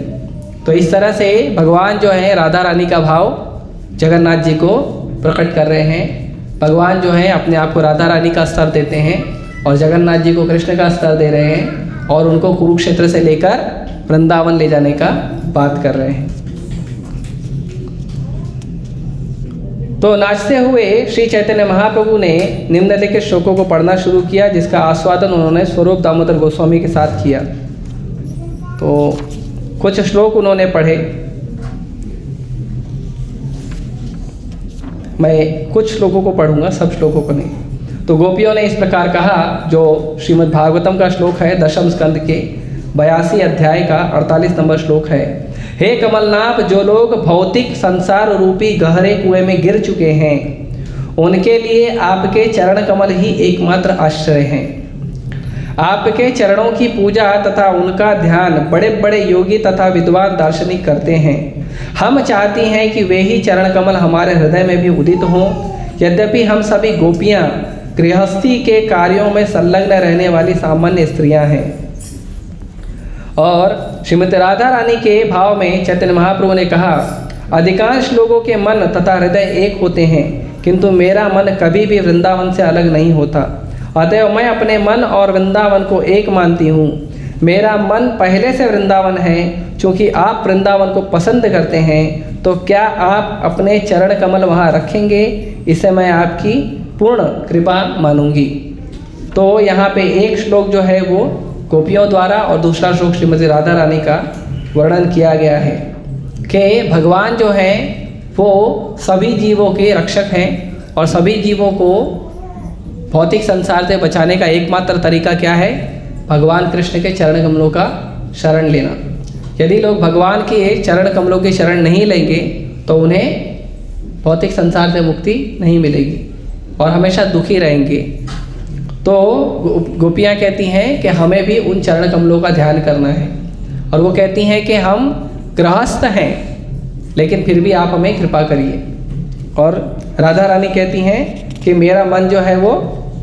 तो इस तरह से भगवान जो है राधा रानी का भाव जगन्नाथ जी को प्रकट कर रहे हैं। भगवान जो है अपने आप को राधा रानी का स्तर देते हैं और जगन्नाथ जी को कृष्ण का स्तर दे रहे हैं और उनको कुरुक्षेत्र से लेकर वृंदावन ले जाने का बात कर रहे हैं। तो नाचते हुए श्री चैतन्य महाप्रभु ने निम्नलिखित श्लोकों को पढ़ना शुरू किया, जिसका आस्वादन उन्होंने स्वरूप दामोदर गोस्वामी के साथ किया। तो कुछ श्लोक उन्होंने पढ़े, मैं कुछ श्लोकों को पढ़ूंगा, सब श्लोकों को नहीं। तो गोपियों ने इस प्रकार कहा, जो श्रीमद् भागवतम का श्लोक है, दशम स्कंद के 82 अध्याय का 48 नंबर श्लोक है। हे कमलनाभ, जो लोग भौतिक संसार रूपी गहरे कुएं में गिर चुके हैं, उनके लिए आपके चरण कमल ही एकमात्र आश्रय हैं। आपके चरणों की पूजा तथा उनका ध्यान बड़े बड़े योगी तथा विद्वान दार्शनिक करते हैं। हम चाहती हैं कि वे ही चरण कमल हमारे हृदय में भी उदित हों। यद्यपि हम सभी गोपियाँ गृहस्थी के कार्यों में संलग्न रहने वाली सामान्य स्त्रियां हैं। और श्रीमती राधा रानी के भाव में चैतन्य महाप्रभु ने कहा, अधिकांश लोगों के मन तथा हृदय एक होते हैं, किंतु मेरा मन कभी भी वृंदावन से अलग नहीं होता। अतएव मैं अपने मन और वृंदावन को एक मानती हूँ। मेरा मन पहले से वृंदावन है। क्योंकि आप वृंदावन को पसंद करते हैं तो क्या आप अपने चरण कमल वहाँ रखेंगे? इसे मैं आपकी पूर्ण कृपा मानूंगी। तो यहाँ पे एक श्लोक जो है वो गोपियों द्वारा और दूसरा श्लोक श्रीमती राधा रानी का वर्णन किया गया है कि भगवान जो है वो सभी जीवों के रक्षक हैं और सभी जीवों को भौतिक संसार से बचाने का एकमात्र तरीका क्या है? भगवान कृष्ण के चरण कमलों का शरण लेना। यदि लोग भगवान के चरण कमलों की शरण नहीं लेंगे तो उन्हें भौतिक संसार से मुक्ति नहीं मिलेगी और हमेशा दुखी रहेंगे। तो गोपियाँ कहती हैं कि हमें भी उन चरण कमलों का ध्यान करना है और वो कहती हैं कि हम गृहस्थ हैं लेकिन फिर भी आप हमें कृपा करिए। और राधा रानी कहती हैं कि मेरा मन जो है वो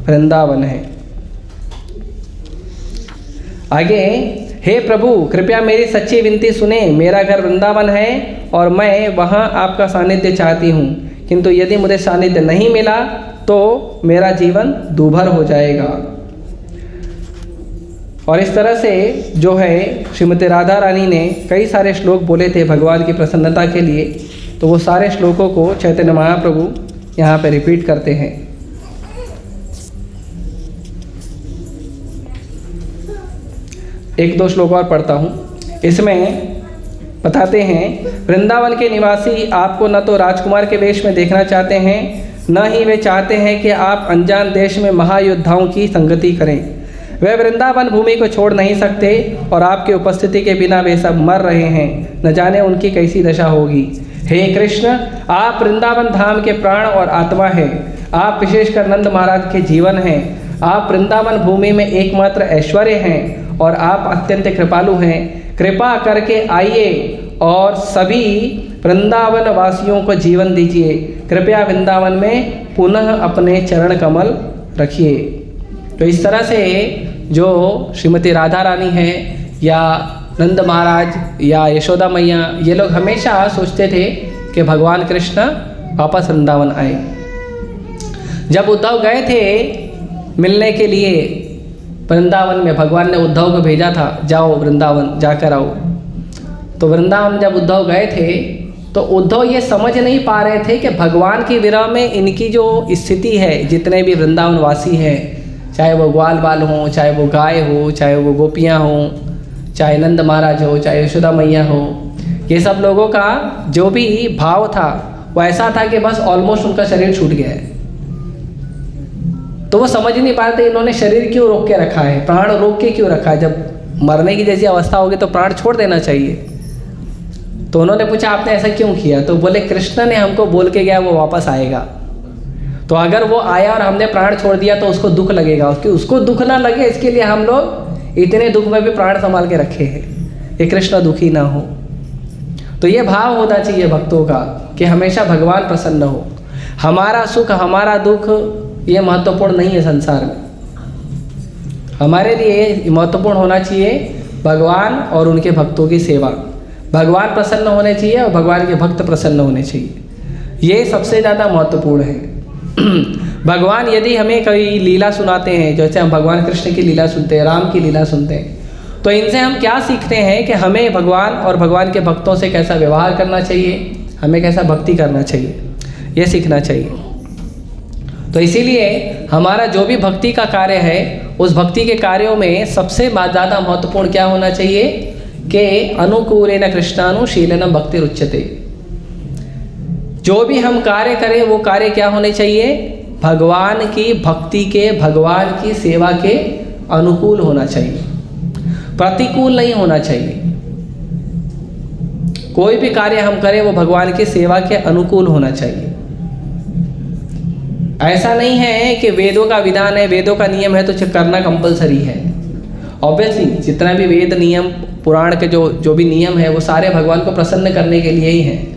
वृंदावन है। आगे, हे प्रभु कृपया मेरी सच्ची विनती सुने। मेरा घर वृंदावन है और मैं वहाँ आपका सानिध्य चाहती हूँ, किंतु यदि मुझे सानिध्य नहीं मिला तो मेरा जीवन दूभर हो जाएगा। और इस तरह से जो है श्रीमती राधा रानी ने कई सारे श्लोक बोले थे भगवान की प्रसन्नता के लिए। तो वो सारे श्लोकों को चैतन्य महाप्रभु यहाँ पे रिपीट करते हैं। एक दो श्लोक और पढ़ता हूँ। इसमें बताते हैं, वृंदावन के निवासी आपको न तो राजकुमार के वेश में देखना चाहते हैं, न ही वे चाहते हैं कि आप अनजान देश में महायोद्धाओं की संगति करें। वे वृंदावन भूमि को छोड़ नहीं सकते और आपकी उपस्थिति के बिना वे सब मर रहे हैं। न जाने उनकी कैसी दशा होगी। हे कृष्ण, आप वृंदावन धाम के प्राण और आत्मा हैं। आप विशेषकर नंद महाराज के जीवन हैं। आप वृंदावन भूमि में एकमात्र ऐश्वर्य हैं और आप अत्यंत कृपालु हैं। कृपा करके आइए और सभी वृंदावन वासियों को जीवन दीजिए। कृपया वृंदावन में पुनः अपने चरण कमल रखिए। तो इस तरह से जो श्रीमती राधा रानी है या नंद महाराज या यशोदा मैया, ये लोग हमेशा सोचते थे कि भगवान कृष्ण वापस वृंदावन आए। जब उद्धव गए थे मिलने के लिए वृंदावन में, भगवान ने उद्धव को भेजा था, जाओ वृंदावन जाकर आओ। तो वृंदावन जब उद्धव गए थे तो उद्धव ये समझ नहीं पा रहे थे कि भगवान की विरह में इनकी जो स्थिति है, जितने भी वृंदावन वासी हैं, चाहे वो ग्वाल बाल हों, चाहे वो गाय हो, चाहे वो गोपियाँ हों, चाहे नंद महाराज हो, चाहे यशोदा मैया हो, ये सब लोगों का जो भी भाव था वो ऐसा था कि बस ऑलमोस्ट उनका शरीर छूट गया है। तो वो समझ ही नहीं पा रहे थे इन्होंने शरीर क्यों रोक के रखा है, प्राण रोक के क्यों रखा है। जब मरने की जैसी अवस्था होगी तो प्राण छोड़ देना चाहिए। तो उन्होंने पूछा आपने ऐसा क्यों किया? तो बोले कृष्ण ने हमको बोल के गया वो वापस आएगा। तो अगर वो आया और हमने प्राण छोड़ दिया तो उसको दुख लगेगा, उसको दुख ना लगे इसके लिए हम लोग इतने दुख में भी प्राण संभाल के रखे हैं, ये कृष्ण दुखी ना हो। तो ये भाव होना चाहिए भक्तों का कि हमेशा भगवान प्रसन्न हो। हमारा सुख हमारा दुख ये महत्वपूर्ण नहीं है संसार में। हमारे लिए महत्वपूर्ण होना चाहिए भगवान और उनके भक्तों की सेवा। भगवान प्रसन्न होने चाहिए और भगवान के भक्त प्रसन्न होने चाहिए, ये सबसे ज़्यादा महत्वपूर्ण है। भगवान यदि हमें कोई लीला सुनाते हैं, जैसे हम भगवान कृष्ण की लीला सुनते हैं, राम की लीला सुनते हैं, तो इनसे हम क्या सीखते हैं कि हमें भगवान और भगवान के भक्तों से कैसा व्यवहार करना चाहिए, हमें कैसा भक्ति करना चाहिए, ये सीखना चाहिए। तो इसीलिए हमारा जो भी भक्ति का कार्य है, उस भक्ति के कार्यों में सबसे ज़्यादा महत्वपूर्ण क्या होना चाहिए कि अनुकूलेन कृष्णानुशीलेन भक्ति रुच्यते। जो भी हम कार्य करें वो कार्य क्या होने चाहिए? भगवान की भक्ति के, भगवान की सेवा के अनुकूल होना चाहिए, प्रतिकूल नहीं होना चाहिए। कोई भी कार्य हम करें वो भगवान की सेवा के अनुकूल होना चाहिए। ऐसा नहीं है कि वेदों का विधान है, वेदों का नियम है तो करना कंपलसरी है। ऑब्वियसली जितना भी वेद नियम पुराण के जो भी नियम है वो सारे भगवान को प्रसन्न करने के लिए ही हैं।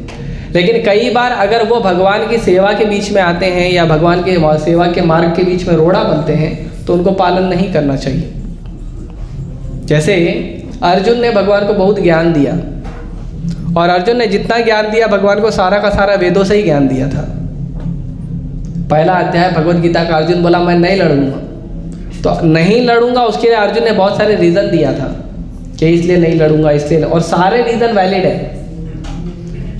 लेकिन कई बार अगर वो भगवान की सेवा के बीच में आते हैं या भगवान के सेवा के मार्ग के बीच में रोड़ा बनते हैं तो उनको पालन नहीं करना चाहिए। जैसे अर्जुन ने भगवान को बहुत ज्ञान दिया और अर्जुन ने जितना ज्ञान दिया भगवान को सारा का सारा वेदों से ही ज्ञान दिया था। पहला अध्याय भगवत गीता का अर्जुन बोला मैं नहीं लड़ूंगा, तो नहीं लड़ूंगा उसके लिए अर्जुन ने बहुत सारे रीज़न दिया था। कि इसलिए नहीं लड़ूंगा, इसलिए, और सारे रीज़न वैलिड है।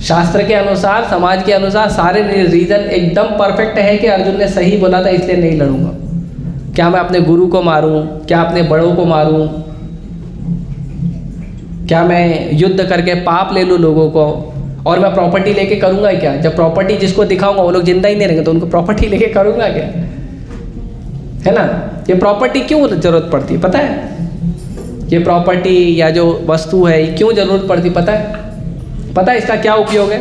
शास्त्र के अनुसार, समाज के अनुसार सारे रीज़न एकदम परफेक्ट है कि अर्जुन ने सही बोला था इसलिए नहीं लड़ूंगा। क्या मैं अपने गुरु को मारूं? क्या अपने बड़ों को मारूं? क्या मैं युद्ध करके पाप ले लूं लोगों को? और मैं प्रॉपर्टी लेके करूंगा क्या? जब प्रॉपर्टी जिसको दिखाऊंगा वो लोग जिंदा ही नहीं रहेंगे तो उनको प्रॉपर्टी लेके करूंगा क्या? है ना? ये प्रॉपर्टी क्यों जरूरत पड़ती है पता है? ये प्रॉपर्टी या जो वस्तु है क्यों जरूरत पड़ती पता है? पता है इसका क्या उपयोग है?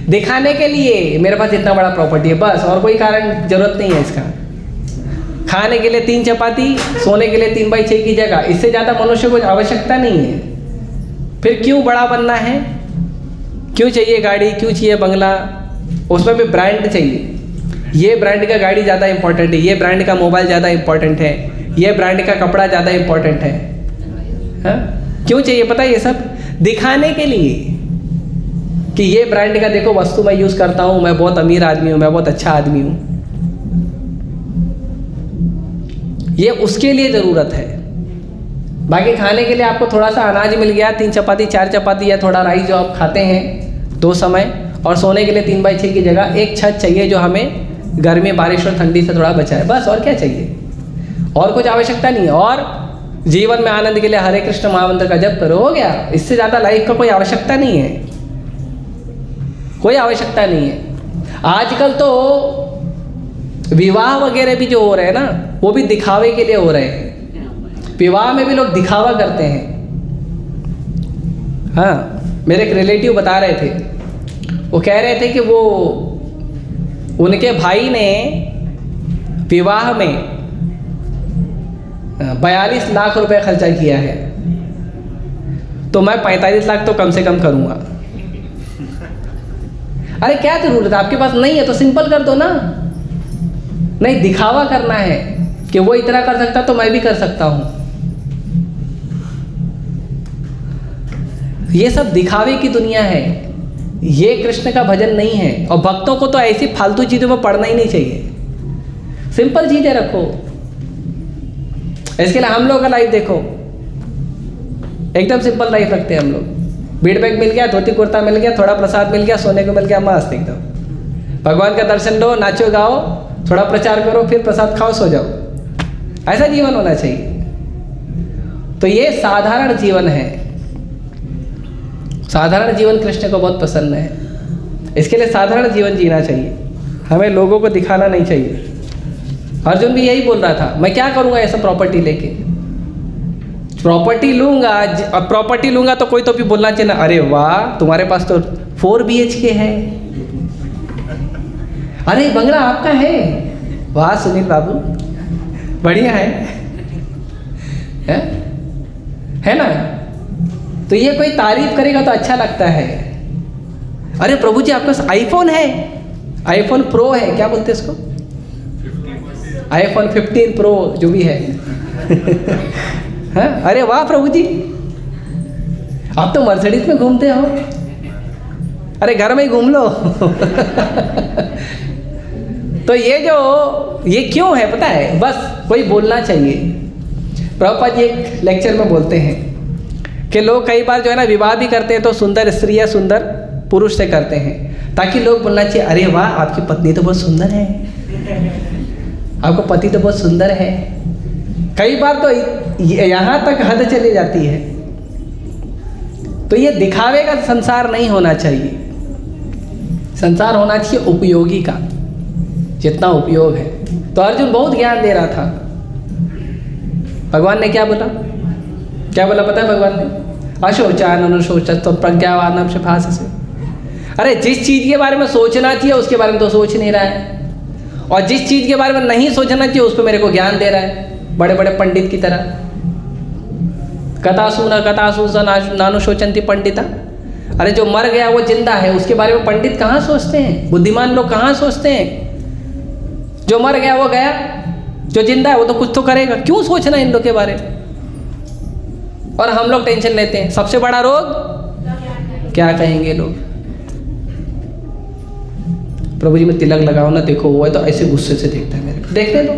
दिखाने के लिए मेरे पास इतना बड़ा प्रॉपर्टी है बस, और कोई कारण जरूरत नहीं है इसका। खाने के लिए 3 चपाती, सोने के लिए 3/6 की जगह, इससे ज़्यादा मनुष्य को आवश्यकता नहीं है। फिर क्यों बड़ा बनना है? क्यों चाहिए गाड़ी? क्यों चाहिए बंगला? उसमें भी ब्रांड चाहिए। ये ब्रांड का गाड़ी ज़्यादा इंपॉर्टेंट है, ये ब्रांड का मोबाइल ज़्यादा इंपॉर्टेंट है, ये ब्रांड का कपड़ा ज़्यादा इंपॉर्टेंट है। हाँ? क्यों चाहिए पता है? ये सब दिखाने के लिए कि ये ब्रांड का देखो वस्तु मैं यूज़ करता हूँ, मैं बहुत अमीर आदमी हूँ, मैं बहुत अच्छा आदमी हूँ। ये उसके लिए ज़रूरत है। बाकी खाने के लिए आपको थोड़ा सा अनाज मिल गया, 3 चपाती 4 चपाती या थोड़ा राइस जो आप खाते हैं 2 समय, और सोने के लिए 3/6 की जगह एक छत चाहिए जो हमें गर्मी, बारिश और ठंडी से थोड़ा बचाए, बस। और क्या चाहिए? और कुछ आवश्यकता नहीं है। और जीवन में आनंद के लिए हरे कृष्ण महामंत्र का जप करो, हो गया। इससे ज़्यादा लाइफ का कोई आवश्यकता नहीं है, कोई आवश्यकता नहीं है। आजकल तो विवाह वगैरह भी जो हो रहे हैं ना, वो भी दिखावे के लिए हो रहे हैं। विवाह में भी लोग दिखावा करते हैं। हाँ, मेरे एक रिलेटिव बता रहे थे, वो कह रहे थे कि वो उनके भाई ने विवाह में 42 लाख रुपए खर्चा किया है, तो मैं 45 लाख तो कम से कम करूँगा। अरे क्या जरूरत है? आपके पास नहीं है तो सिंपल कर दो ना। नहीं, दिखावा करना है कि वो इतना कर सकता तो मैं भी कर सकता हूँ। ये सब दिखावे की दुनिया है, ये कृष्ण का भजन नहीं है। और भक्तों को तो ऐसी फालतू चीज़ों में पढ़ना ही नहीं चाहिए। सिंपल चीज़ें रखो। इसके लिए हम लोग का लाइफ देखो, एकदम सिंपल लाइफ रखते हैं हम लोग। बीड़ बैग मिल गया, धोती कुर्ता मिल गया, थोड़ा प्रसाद मिल गया, सोने को मिल गया, मस्त एकदम। भगवान का दर्शन लो, नाचो गाओ, थोड़ा प्रचार करो, फिर प्रसाद खाओ, सो जाओ। ऐसा जीवन होना चाहिए। तो ये साधारण जीवन है। साधारण जीवन कृष्ण को बहुत पसंद है। इसके लिए साधारण जीवन जीना चाहिए, हमें लोगों को दिखाना नहीं चाहिए। अर्जुन भी यही बोल रहा था, मैं क्या करूँगा ऐसा प्रॉपर्टी लेके? प्रॉपर्टी लूँगा तो कोई तो भी बोलना चाहिए ना, अरे वाह तुम्हारे पास तो 4 BHK है, अरे बंगला आपका है, वाह सुनील बाबू बढ़िया है ना? तो ये कोई तारीफ करेगा तो अच्छा लगता है। अरे प्रभु जी आपके पास आईफोन है, आईफोन प्रो है, क्या बोलते हैं इसको, iPhone 15 Pro जो भी है। हाँ? अरे वाह प्रभु जी, आप तो मर्सिडीज में घूमते हो, अरे घर में ही घूम लो। तो ये क्यों है पता है? बस कोई बोलना चाहिए। प्रभुपाद जी एक लेक्चर में बोलते हैं कि लोग कई बार जो है ना विवाह भी करते हैं तो सुंदर स्त्री या सुंदर पुरुष से करते हैं, ताकि लोग बोलना चाहिए अरे वाह आपकी पत्नी तो बहुत सुंदर है, आपको पति तो बहुत सुंदर है। कई बार तो यहाँ तक हद चली जाती है। तो ये दिखावे का संसार नहीं होना चाहिए। संसार होना चाहिए उपयोगी का, जितना उपयोग है। तो अर्जुन बहुत ज्ञान दे रहा था। भगवान ने क्या बोला पता है भगवान ने? अशोचान अनुशोचत तो प्रज्ञावानम से भाष से। अरे जिस चीज़ के बारे में सोचना चाहिए उसके बारे में तो सोच नहीं रहा है, और जिस चीज़ के बारे में नहीं सोचना चाहिए उस पर मेरे को ज्ञान दे रहा है, बड़े बड़े पंडित की तरह। कथासु नानुशोचंती पंडिता। अरे जो मर गया वो जिंदा है, उसके बारे में पंडित कहाँ सोचते हैं, बुद्धिमान लोग कहाँ सोचते हैं? जो मर गया वो गया, जो जिंदा है वो तो कुछ तो करेगा, क्यों सोचना इन लोग के बारे में? और हम लोग टेंशन लेते हैं, सबसे बड़ा रोग क्या कहेंगे लोग। प्रभु जी में तिलक लगाओ ना, देखो वो है तो ऐसे गुस्से से देखता है मेरे को, देखने दो।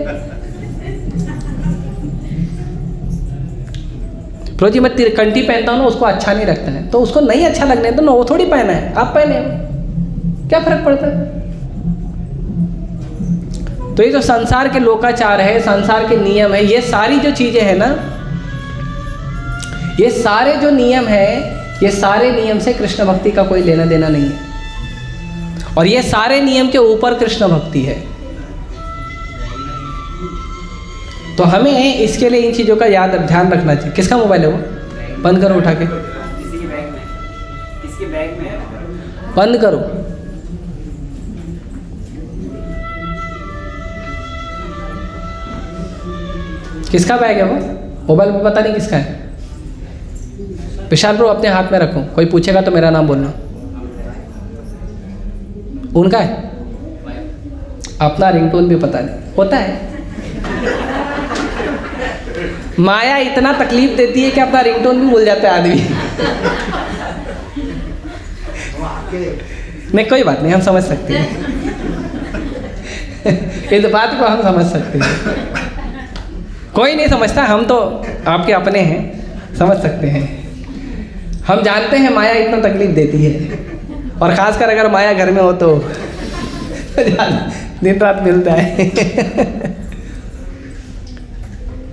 प्रभु जी मैं कंठी पहनता हूँ ना, उसको अच्छा नहीं लगता है, तो उसको नहीं अच्छा लगने तो ना, वो थोड़ी पहना है, आप पहने हो, क्या फर्क पड़ता है। तो ये जो संसार के लोकाचार है, संसार के नियम है, ये सारी जो चीजें हैं ना, ये सारे जो नियम है, ये सारे नियम से कृष्ण भक्ति का कोई लेना देना नहीं है। और ये सारे नियम के ऊपर कृष्ण भक्ति है। तो हमें इसके लिए इन चीज़ों का ध्यान रखना चाहिए। किसका मोबाइल है वो? बंद करो उठा के, किसी के बैग में, किसके बैग में है? बंद करो। किसका बैग है वो? मोबाइल में पता नहीं किसका है। विशाल ब्रो अपने हाथ में रखो, कोई पूछेगा तो मेरा नाम बोलना। उनका है? अपना रिंगटोन भी पता नहीं होता है। माया इतना तकलीफ देती है कि अपना रिंगटोन भी भूल जाता है आदमी। नहीं कोई बात नहीं, हम समझ सकते हैं। इस बात को हम समझ सकते हैं। कोई नहीं समझता, हम तो आपके अपने हैं, समझ सकते हैं। हम जानते हैं माया इतना तकलीफ देती है, और ख़ासकर अगर माया घर में हो तो दिन रात मिलता है।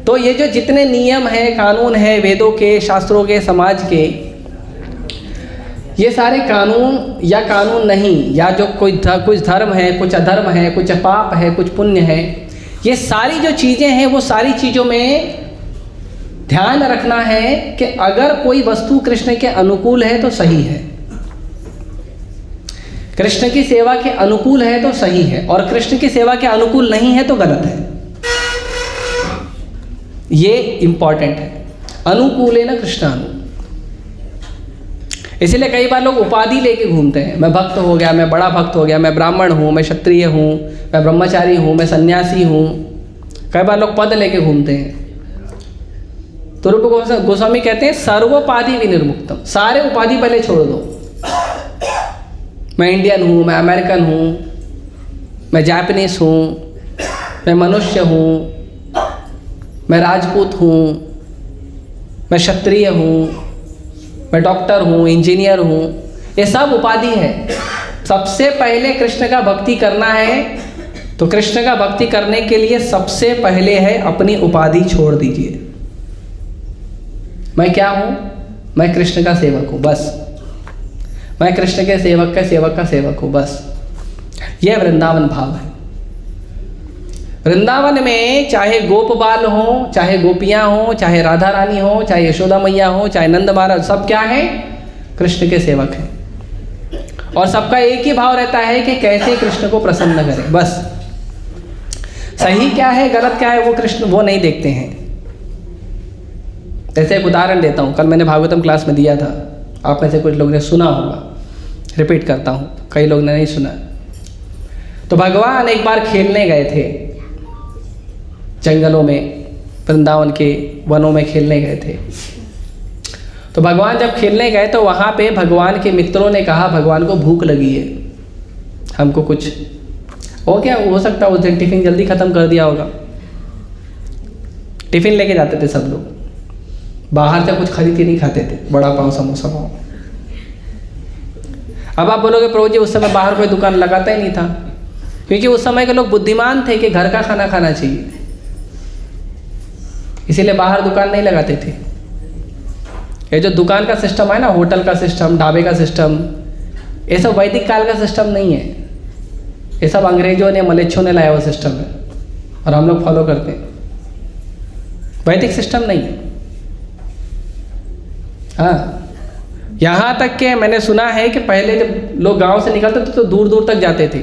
तो ये जो जितने नियम हैं, कानून हैं, वेदों के, शास्त्रों के, समाज के, ये सारे कानून या कानून नहीं, या जो कुछ धर्म है, कुछ अधर्म है, कुछ पाप है, कुछ पुण्य है, ये सारी जो चीज़ें हैं, वो सारी चीज़ों में ध्यान रखना है कि अगर कोई वस्तु कृष्ण के अनुकूल है तो सही है, कृष्ण की सेवा के अनुकूल है तो सही है, और कृष्ण की सेवा के अनुकूल नहीं है तो गलत है। ये इंपॉर्टेंट है। अनुकूल है ना कृष्णानु। इसलिए कई बार लोग उपाधि लेके घूमते हैं, मैं भक्त हो गया, मैं बड़ा भक्त हो गया, मैं ब्राह्मण हूँ, मैं क्षत्रिय हूँ, मैं ब्रह्मचारी हूँ, मैं सन्यासी हूँ। कई बार लोग पद लेके घूमते हैं। तो रूप गोस्वामी कहते हैं सर्वोपाधि विनिर्मुक्तम, सारे उपाधि पहले छोड़ दो। मैं इंडियन हूँ, मैं अमेरिकन हूँ, मैं जापानीज हूँ, मैं मनुष्य हूँ, मैं राजपूत हूँ, मैं क्षत्रिय हूँ, मैं डॉक्टर हूँ, इंजीनियर हूँ, ये सब उपाधि है। सबसे पहले कृष्ण का भक्ति करना है, तो कृष्ण का भक्ति करने के लिए सबसे पहले है अपनी उपाधि छोड़ दीजिए। मैं क्या हूँ? मैं कृष्ण का सेवक हूँ, बस। मैं कृष्ण के सेवक का सेवक हूँ, बस। यह वृंदावन भाव है। वृंदावन में चाहे गोप बाल हो, चाहे गोपियाँ हो, चाहे राधा रानी हो, चाहे यशोदा मैया हो, चाहे नंद महाराज, सब क्या है? कृष्ण के सेवक हैं। और सबका एक ही भाव रहता है कि कैसे कृष्ण को प्रसन्न करें, बस। सही क्या है, गलत क्या है, वो कृष्ण वो नहीं देखते हैं। जैसे एक उदाहरण देता हूँ, कल मैंने भागवतम क्लास में दिया था, आप में से कुछ लोग ने सुना होगा, रिपीट करता हूँ, कई लोग ने नहीं सुना। तो भगवान एक बार खेलने गए थे जंगलों में, वृंदावन के वनों में खेलने गए थे। तो भगवान जब खेलने गए तो वहाँ पे भगवान के मित्रों ने कहा भगवान को भूख लगी है, हमको कुछ हो क्या हो सकता है। उस दिन टिफ़िन जल्दी ख़त्म कर दिया होगा, टिफ़िन लेके जाते थे सब लोग, बाहर से कुछ खरीद के नहीं खाते थे, बड़ा पाव, समोसा पाव। अब आप बोलोगे प्रभु जी उस समय बाहर कोई दुकान लगाता ही नहीं था, क्योंकि उस समय के लोग बुद्धिमान थे कि घर का खाना खाना चाहिए, इसीलिए बाहर दुकान नहीं लगाते थे। ये जो दुकान का सिस्टम है ना, होटल का सिस्टम, ढाबे का सिस्टम, ये सब वैदिक काल का सिस्टम नहीं है। ये सब अंग्रेजों ने, मलेच्छों ने लाया हुआ सिस्टम है, और हम लोग फॉलो करते हैं। वैदिक सिस्टम नहीं है। हाँ, यहाँ तक कि मैंने सुना है कि पहले जब लोग गांव से निकलते थे तो दूर दूर तक जाते थे,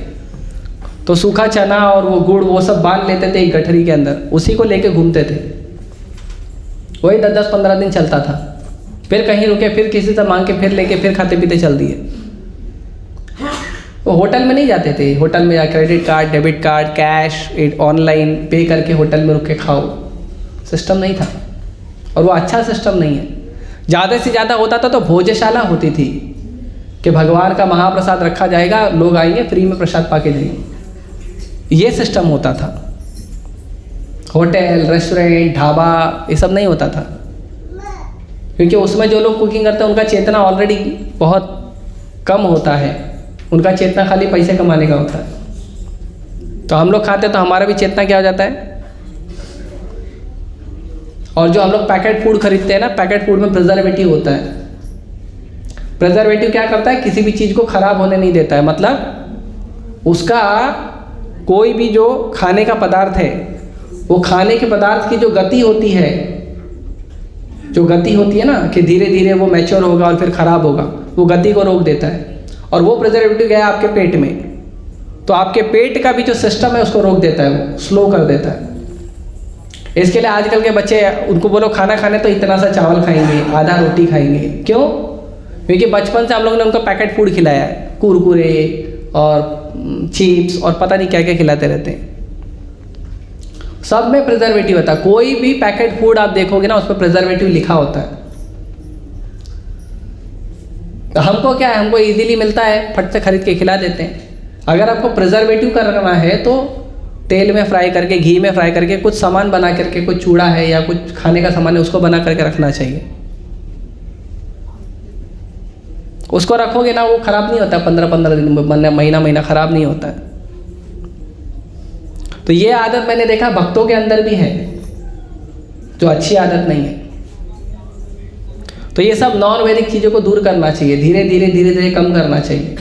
तो सूखा चना और वो गुड़ वो सब बांध लेते थे एक गठरी के अंदर, उसी को लेके घूमते थे। वही 10-15 दिन चलता था, फिर कहीं रुके, फिर किसी से मांग के, फिर लेके, फिर खाते पीते चल दिए। वो होटल में नहीं जाते थे, होटल में credit card, debit card, cash, online पे करके होटल में रुक के खाओ, सिस्टम नहीं था। और वो अच्छा सिस्टम नहीं है। ज़्यादा से ज़्यादा होता था तो भोजशाला होती थी कि भगवान का महाप्रसाद रखा जाएगा, लोग आएंगे फ्री में प्रसाद पाके जाएंगे, ये सिस्टम होता था। होटल, रेस्टोरेंट, ढाबा, ये सब नहीं होता था। क्योंकि उसमें जो लोग कुकिंग करते हैं उनका चेतना ऑलरेडी बहुत कम होता है, उनका चेतना खाली पैसे कमाने का होता है। तो हम लोग खाते तो हमारा भी चेतना क्या हो जाता है। और जो हम लोग पैकेट फूड खरीदते हैं ना, पैकेट फूड में प्रिजर्वेटिव होता है। प्रिजर्वेटिव क्या करता है, किसी भी चीज़ को ख़राब होने नहीं देता है। मतलब उसका कोई भी जो खाने का पदार्थ है, वो खाने के पदार्थ की जो गति होती है, जो गति होती है ना कि धीरे धीरे वो मैच्योर होगा और फिर ख़राब होगा, वो गति को रोक देता है। और वो प्रिजर्वेटिव गया आपके पेट में, तो आपके पेट का भी जो सिस्टम है उसको रोक देता है, वो स्लो कर देता है। इसके लिए आजकल के बच्चे, उनको बोलो खाना खाने तो इतना सा चावल खाएंगे, आधा रोटी खाएंगे। क्यों? क्योंकि बचपन से हम लोग ने उनको पैकेट फूड खिलाया है, कुरकुरे और चिप्स और पता नहीं क्या क्या खिलाते रहते हैं। सब में प्रिजर्वेटिव होता है। कोई भी पैकेट फूड आप देखोगे ना, उस पर प्रिजर्वेटिव लिखा होता है। तो हमको क्या है, हमको इजीली मिलता है, फट से खरीद के खिला देते हैं। अगर आपको प्रिजर्वेटिव करना है तो तेल में फ्राई करके, घी में फ्राई करके कुछ सामान बना करके, कुछ चूड़ा है या कुछ खाने का सामान है, उसको बना करके रखना चाहिए। उसको रखोगे ना, वो ख़राब नहीं होता, 15-15 दिन, महीना ख़राब नहीं होता है। तो ये आदत मैंने देखा भक्तों के अंदर भी है, जो अच्छी आदत नहीं है। तो ये सब नॉन वैदिक चीज़ों को दूर करना चाहिए, धीरे धीरे कम करना चाहिए।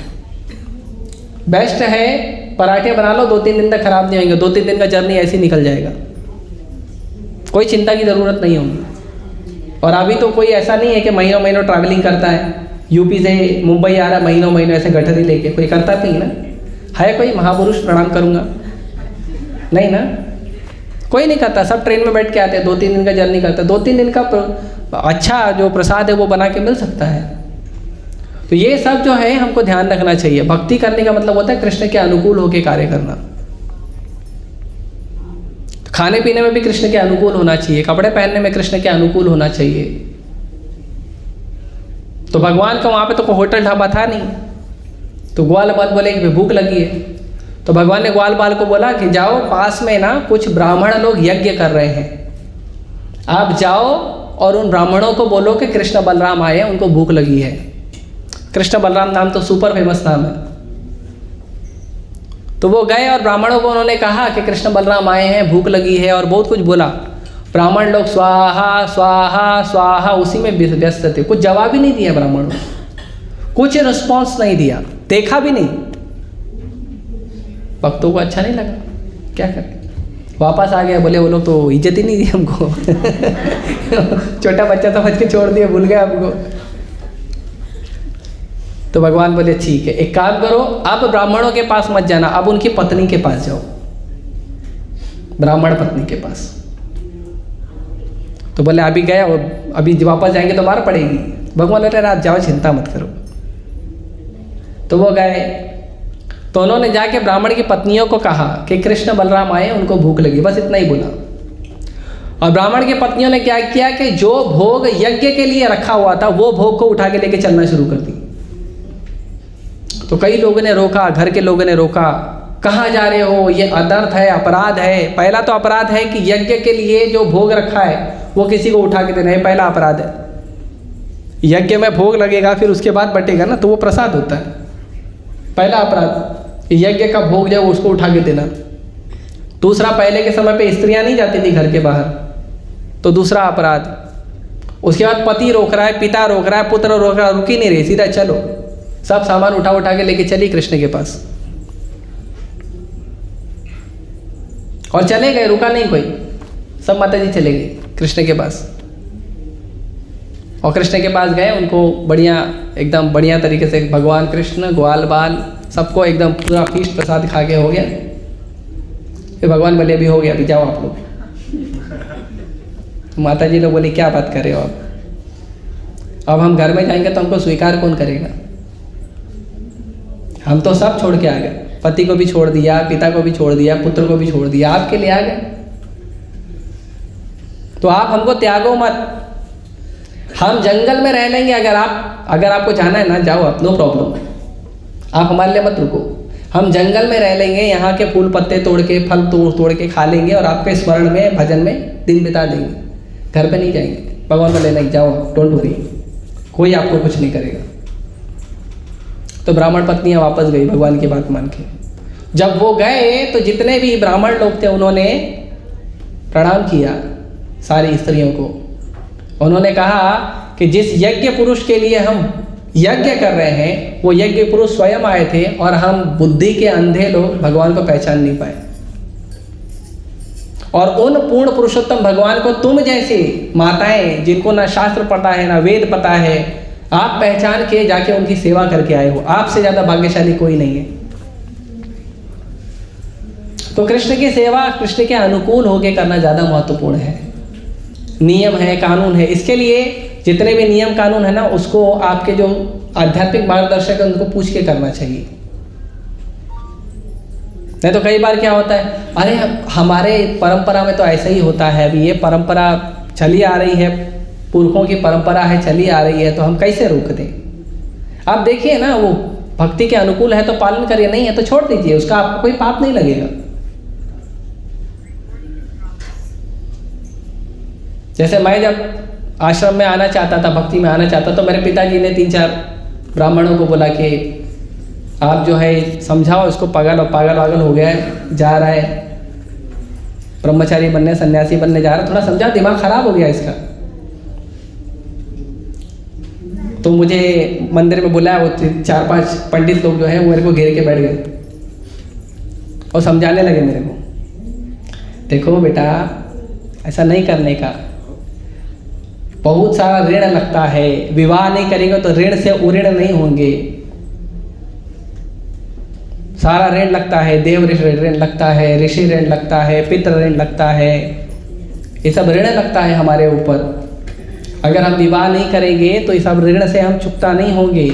बेस्ट है पराठे बना लो, 2-3 दिन तक खराब नहीं होंगे, 2-3 दिन का जर्नी ऐसे ही निकल जाएगा, कोई चिंता की ज़रूरत नहीं होगी। और अभी तो कोई ऐसा नहीं है कि महीनों महीनों ट्रैवलिंग करता है, यूपी से मुंबई आ रहा है महीनों ऐसे गठरी लेके, कोई करता नहीं ना है। कोई महापुरुष प्रणाम करूँगा नहीं ना, कोई नहीं करता। सब ट्रेन में बैठ के आते हैं, 2-3 दिन का जर्नी करते हैं, 2-3 दिन का अच्छा जो प्रसाद है वो बना के मिल सकता है। तो ये सब जो है हमको ध्यान रखना चाहिए। भक्ति करने का मतलब होता है कृष्ण के अनुकूल होकर कार्य करना। खाने पीने में भी कृष्ण के अनुकूल होना चाहिए, कपड़े पहनने में कृष्ण के अनुकूल होना चाहिए। तो भगवान का वहाँ पे तो कोई होटल ढाबा था नहीं, तो ग्वाल बाल बोले कि भूख लगी है, तो भगवान ने ग्वाल बाल को बोला कि जाओ, पास में ना कुछ ब्राह्मण लोग यज्ञ कर रहे हैं, आप जाओ और उन ब्राह्मणों को बोलो कि कृष्ण बलराम आए, उनको भूख लगी है। कृष्ण बलराम नाम तो सुपर फेमस नाम है। तो वो गए और ब्राह्मणों को उन्होंने कहा कि कृष्ण बलराम आए हैं, भूख लगी है, और बहुत कुछ बोला। ब्राह्मण लोग स्वाहा स्वाहा स्वाहा उसी में व्यस्त थे, कुछ जवाब ही नहीं दिया ब्राह्मणों, कुछ रिस्पॉन्स नहीं दिया, देखा भी नहीं। भक्तों को अच्छा नहीं लगा, क्या करें, वापस आ गया। बोले वो लोग तो इज्जत ही नहीं दी हमको छोटा बच्चा समझ के छोड़ दिया, भूल गया हमको। तो भगवान बोले ठीक है, एक काम करो, अब ब्राह्मणों के पास मत जाना, अब उनकी पत्नी के पास जाओ, ब्राह्मण पत्नी के पास। तो बोले अभी गया, अभी वापस जाएंगे तो मार पड़ेगी। भगवान बोले आप जाओ, चिंता मत करो। तो वो गए, तो उन्होंने जाके ब्राह्मण की पत्नियों को कहा कि कृष्ण बलराम आए, उनको भूख लगी, बस इतना ही बोला। और ब्राह्मण की पत्नियों ने क्या किया कि जो भोग यज्ञ के लिए रखा हुआ था वो भोग को उठा के लेके चलना शुरू कर दी। तो कई लोगों ने रोका, घर के लोगों ने रोका, कहाँ जा रहे हो, ये अनर्थ है, अपराध है। पहला तो अपराध है कि यज्ञ के लिए जो भोग रखा है वो किसी को उठा के देना है, पहला अपराध है। यज्ञ में भोग लगेगा फिर उसके बाद बटेगा ना, तो वो प्रसाद होता है। पहला अपराध यज्ञ का भोग जो उसको उठा के देना। दूसरा, पहले के समय पे स्त्रियां नहीं जाती थी घर के बाहर, तो दूसरा अपराध। उसके बाद पति रोक रहा है, पिता रोक रहा है, पुत्र रोक रहा है, रुक ही नहीं रही, सीधा चलो, सब सामान उठा उठा के लेके चली कृष्ण के पास। और चले गए, रुका नहीं कोई, सब माता जी चले गए कृष्ण के पास। और कृष्ण के पास गए, उनको बढ़िया एकदम बढ़िया तरीके से भगवान कृष्ण, ग्वाल बाल सबको एकदम पूरा फीस्ट प्रसाद खा के हो गया। फिर भगवान बोले अभी हो गया, अभी जाओ आप लोग। माता जी लोग बोले क्या बात कर रहे हो आप, अब हम घर में जाएंगे तो हमको स्वीकार कौन करेगा, हम तो सब छोड़ के आ गए, पति को भी छोड़ दिया, पिता को भी छोड़ दिया, पुत्र को भी छोड़ दिया, आपके लिए आ गए, तो आप हमको त्यागो मत। हम जंगल में रह लेंगे, अगर आपको जाना है ना जाओ आप, नो प्रॉब्लम, आप हमारे लिए मत रुको। हम जंगल में रह लेंगे, यहाँ के फूल पत्ते तोड़ के, फल तोड़ के खा लेंगे और आपके स्मरण में, भजन में दिन बिता देंगे, घर पे नहीं जाएंगे। भगवान बोले नहीं जाओ, डोंट वरी, कोई आपको कुछ नहीं करेगा। तो ब्राह्मण पत्नियां वापस गई भगवान की बात मान के। जब वो गए तो जितने भी ब्राह्मण लोग थे उन्होंने प्रणाम किया सारी स्त्रियों को। उन्होंने कहा कि जिस यज्ञ पुरुष के लिए हम यज्ञ कर रहे हैं वो यज्ञ पुरुष स्वयं आए थे और हम बुद्धि के अंधे लोग भगवान को पहचान नहीं पाए। और उन पूर्ण पुरुषोत्तम भगवान को तुम जैसे माताएं जिनको ना शास्त्र पता है ना वेद पता है, आप पहचान के जाके उनकी सेवा करके आए हो। आपसे ज्यादा भाग्यशाली कोई नहीं है। तो कृष्ण की सेवा कृष्ण के अनुकूल होके करना ज्यादा महत्वपूर्ण है। नियम है, कानून है, इसके लिए जितने भी नियम कानून है ना उसको आपके जो आध्यात्मिक मार्गदर्शक है उनको पूछ के करना चाहिए। नहीं तो कई बार क्या होता है, अरे हमारे परंपरा में तो ऐसा ही होता है, अभी ये परंपरा चली आ रही है, पुरखों की परंपरा है चली आ रही है, तो हम कैसे रोक दें। आप देखिए ना, वो भक्ति के अनुकूल है तो पालन करिए, नहीं है तो छोड़ दीजिए, उसका आपको कोई पाप नहीं लगेगा। जैसे मैं जब आश्रम में आना चाहता था, भक्ति में आना चाहता, तो मेरे पिताजी ने 3-4 ब्राह्मणों को बोला कि आप जो है समझाओ इसको, पागल हो गया है, जा रहा है ब्रह्मचारी बनने, सन्यासी बनने जा रहा है, थोड़ा समझा, दिमाग खराब हो गया इसका। तो मुझे मंदिर में बुलाया, वो 4-5 पंडित लोग जो है वो मेरे को घेर के बैठ गए और समझाने लगे मेरे को, देखो बेटा ऐसा नहीं करने का, बहुत सारा ऋण लगता है, विवाह नहीं करेंगे तो ऋण से उऋण नहीं होंगे, सारा ऋण लगता है, देव ऋण लगता है, ऋषि ऋण लगता है, पितृ ऋण लगता है, ये सब ऋण लगता है हमारे ऊपर। अगर हम विवाह नहीं करेंगे तो ये सब ऋण से हम चुकता नहीं होंगे।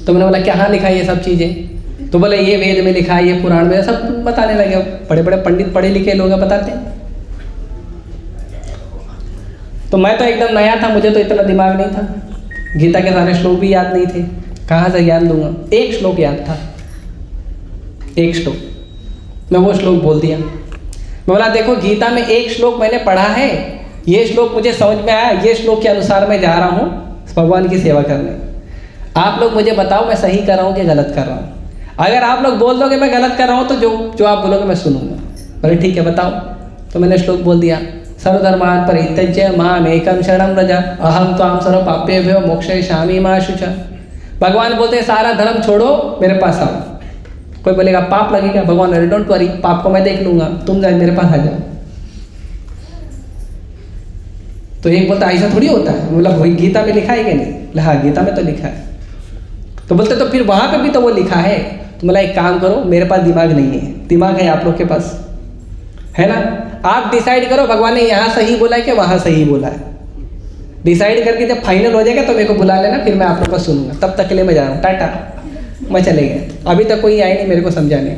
तो मैंने बोला क्या लिखा है ये सब चीज़ें? तो बोले ये वेद में लिखा है, ये पुराण में, सब बताने लगे। बड़े बड़े पंडित पढ़े लिखे लोग बताते हैं। तो मैं तो एकदम नया था, मुझे तो इतना दिमाग नहीं था, गीता के सारे श्लोक भी याद नहीं थे, कहाँ से ज्ञान दूंगा। एक श्लोक याद था, एक श्लोक, मैं वो श्लोक बोल दिया। मैं बोला देखो गीता में एक श्लोक मैंने पढ़ा है, ये श्लोक मुझे समझ में आया, ये श्लोक के अनुसार मैं जा रहा हूँ भगवान की सेवा करने। आप लोग मुझे बताओ मैं सही कर रहा हूँ कि गलत कर रहा हूँ। अगर आप लोग बोल दोगे मैं गलत कर रहा हूँ तो जो आप बोलोगे मैं सुनूंगा। बोले ठीक है बताओ। तो मैंने श्लोक बोल दिया, सर्वधर्मान् परित्यज्य मामेकं शरणं व्रज अहं त्वां सर्वपापेभ्यो मोक्षयिष्यामि मा शुचा। भगवान बोलते हैं सारा धर्म छोड़ो, मेरे पास आओ। कोई बोलेगा पाप लगेगा, भगवान अरे डोंट वरी, पाप को मैं देख लूंगा, तुम जाए मेरे पास आ जाओ। तो एक बोलता ऐसा थोड़ी होता है। बोला वही गीता में लिखा है कि नहीं? हाँ गीता में तो लिखा है। तो बोलते तो फिर वहां पे भी तो वो लिखा है। तो बोला एक काम करो, मेरे पास दिमाग नहीं है, दिमाग है आप लोग के पास, है ना? आप डिसाइड करो भगवान ने यहाँ सही बोला है कि वहाँ सही बोला है। डिसाइड करके जब फाइनल हो जाएगा तो मेरे को बुला लेना, फिर मैं आप लोग का सुनूंगा। तब तक के लिए मैं जा रहा हूँ, टाटा, मैं चले गया। अभी तक कोई आए नहीं मेरे को समझाने।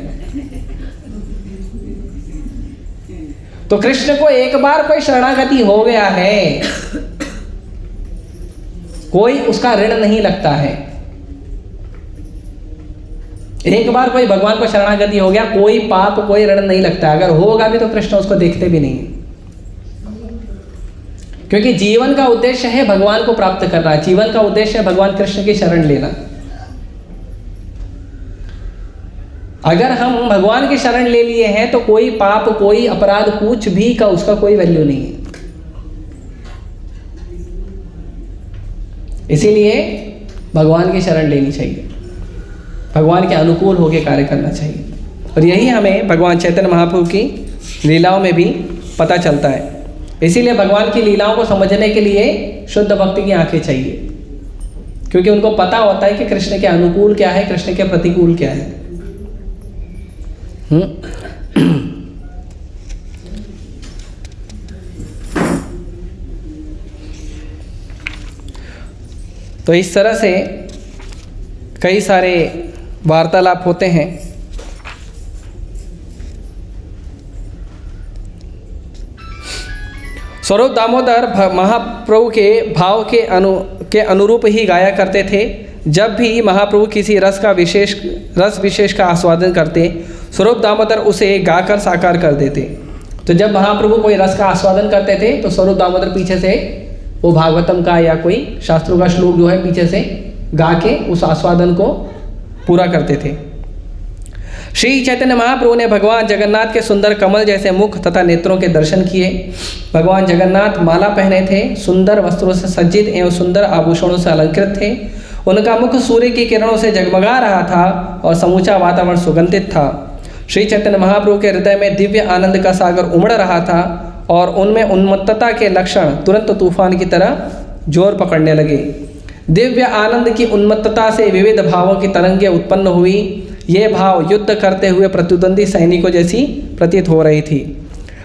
तो कृष्ण को एक बार कोई शरणागति हो गया है, कोई उसका ऋण नहीं लगता है। एक बार कोई भगवान को शरणागति हो गया, कोई पाप कोई ऋण नहीं लगता। अगर होगा भी तो कृष्ण उसको देखते भी नहीं, क्योंकि जीवन का उद्देश्य है भगवान को प्राप्त करना, जीवन का उद्देश्य है भगवान कृष्ण की शरण लेना। अगर हम भगवान की शरण ले लिए हैं तो कोई पाप कोई अपराध कुछ भी का उसका कोई वैल्यू नहीं है। इसीलिए भगवान की शरण लेनी चाहिए, भगवान के अनुकूल होकर कार्य करना चाहिए। और यही हमें भगवान चैतन्य महाप्रभु की लीलाओं में भी पता चलता है। इसीलिए भगवान की लीलाओं को समझने के लिए शुद्ध भक्ति की आंखें चाहिए, क्योंकि उनको पता होता है कि कृष्ण के अनुकूल क्या है, कृष्ण के प्रतिकूल क्या है। तो इस तरह से कई सारे वार्तालाप होते हैं। स्वरूप दामोदर महाप्रभु के भाव के अनुरूप ही गाया करते थे। जब भी महाप्रभु किसी रस विशेष का आस्वादन करते, स्वरूप दामोदर उसे गाकर साकार कर देते। तो जब महाप्रभु कोई रस का आस्वादन करते थे तो स्वरूप दामोदर पीछे से वो भागवतम का या कोई शास्त्रों का श्लोक जो है पीछे से गा के उस आस्वादन को पूरा करते थे। श्री चैतन्य महाप्रभु ने भगवान जगन्नाथ के सुंदर कमल जैसे मुख तथा नेत्रों के दर्शन किए। भगवान जगन्नाथ माला पहने थे, सुंदर वस्त्रों से सज्जित एवं सुंदर आभूषणों से अलंकृत थे। उनका मुख सूर्य की किरणों से जगमगा रहा था और समूचा वातावरण सुगंधित था। श्री चैतन्य महाप्रभु के हृदय में दिव्य आनंद का सागर उमड़ रहा था और उनमें उन्मत्तता के लक्षण तुरंत तूफान की तरह जोर पकड़ने लगे। दिव्य आनंद की उन्मत्तता से विविध भावों की तरंगें उत्पन्न हुई। ये भाव युद्ध करते हुए प्रतिद्वंदी सैनिकों जैसी प्रतीत हो रही थी।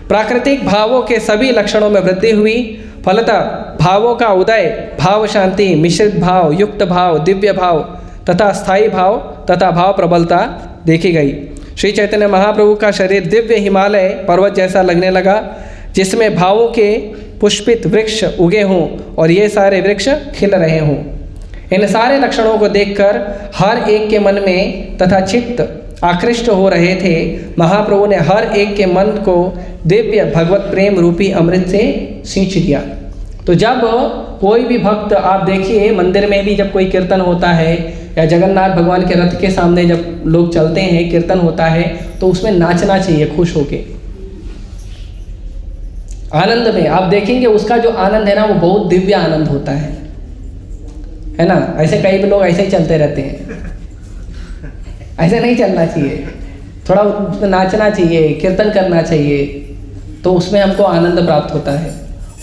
प्राकृतिक भावों के सभी लक्षणों में वृद्धि हुई। फलतः भावों का उदय, भाव शांति, मिश्रित भाव, युक्त भाव, दिव्य भाव तथा स्थायी भाव तथा भाव प्रबलता देखी गई। श्री चैतन्य महाप्रभु का शरीर दिव्य हिमालय पर्वत जैसा लगने लगा, जिसमें भावों के पुष्पित वृक्ष उगे हों और ये सारे वृक्ष खिल रहे हों। इन सारे लक्षणों को देखकर हर एक के मन में तथा चित्त आकृष्ट हो रहे थे। महाप्रभु ने हर एक के मन को दिव्य भगवत प्रेम रूपी अमृत से सींच दिया। तो जब कोई भी भक्त, आप देखिए मंदिर में भी जब कोई कीर्तन होता है या जगन्नाथ भगवान के रथ के सामने जब लोग चलते हैं, कीर्तन होता है, तो उसमें नाचना चाहिए खुश होके, आनंद में। आप देखेंगे उसका जो आनंद है ना, वो बहुत दिव्य आनंद होता है ना। ऐसे कई लोग ऐसे ही चलते रहते हैं, ऐसे नहीं चलना चाहिए, थोड़ा नाचना चाहिए, कीर्तन करना चाहिए, तो उसमें हमको आनंद प्राप्त होता है।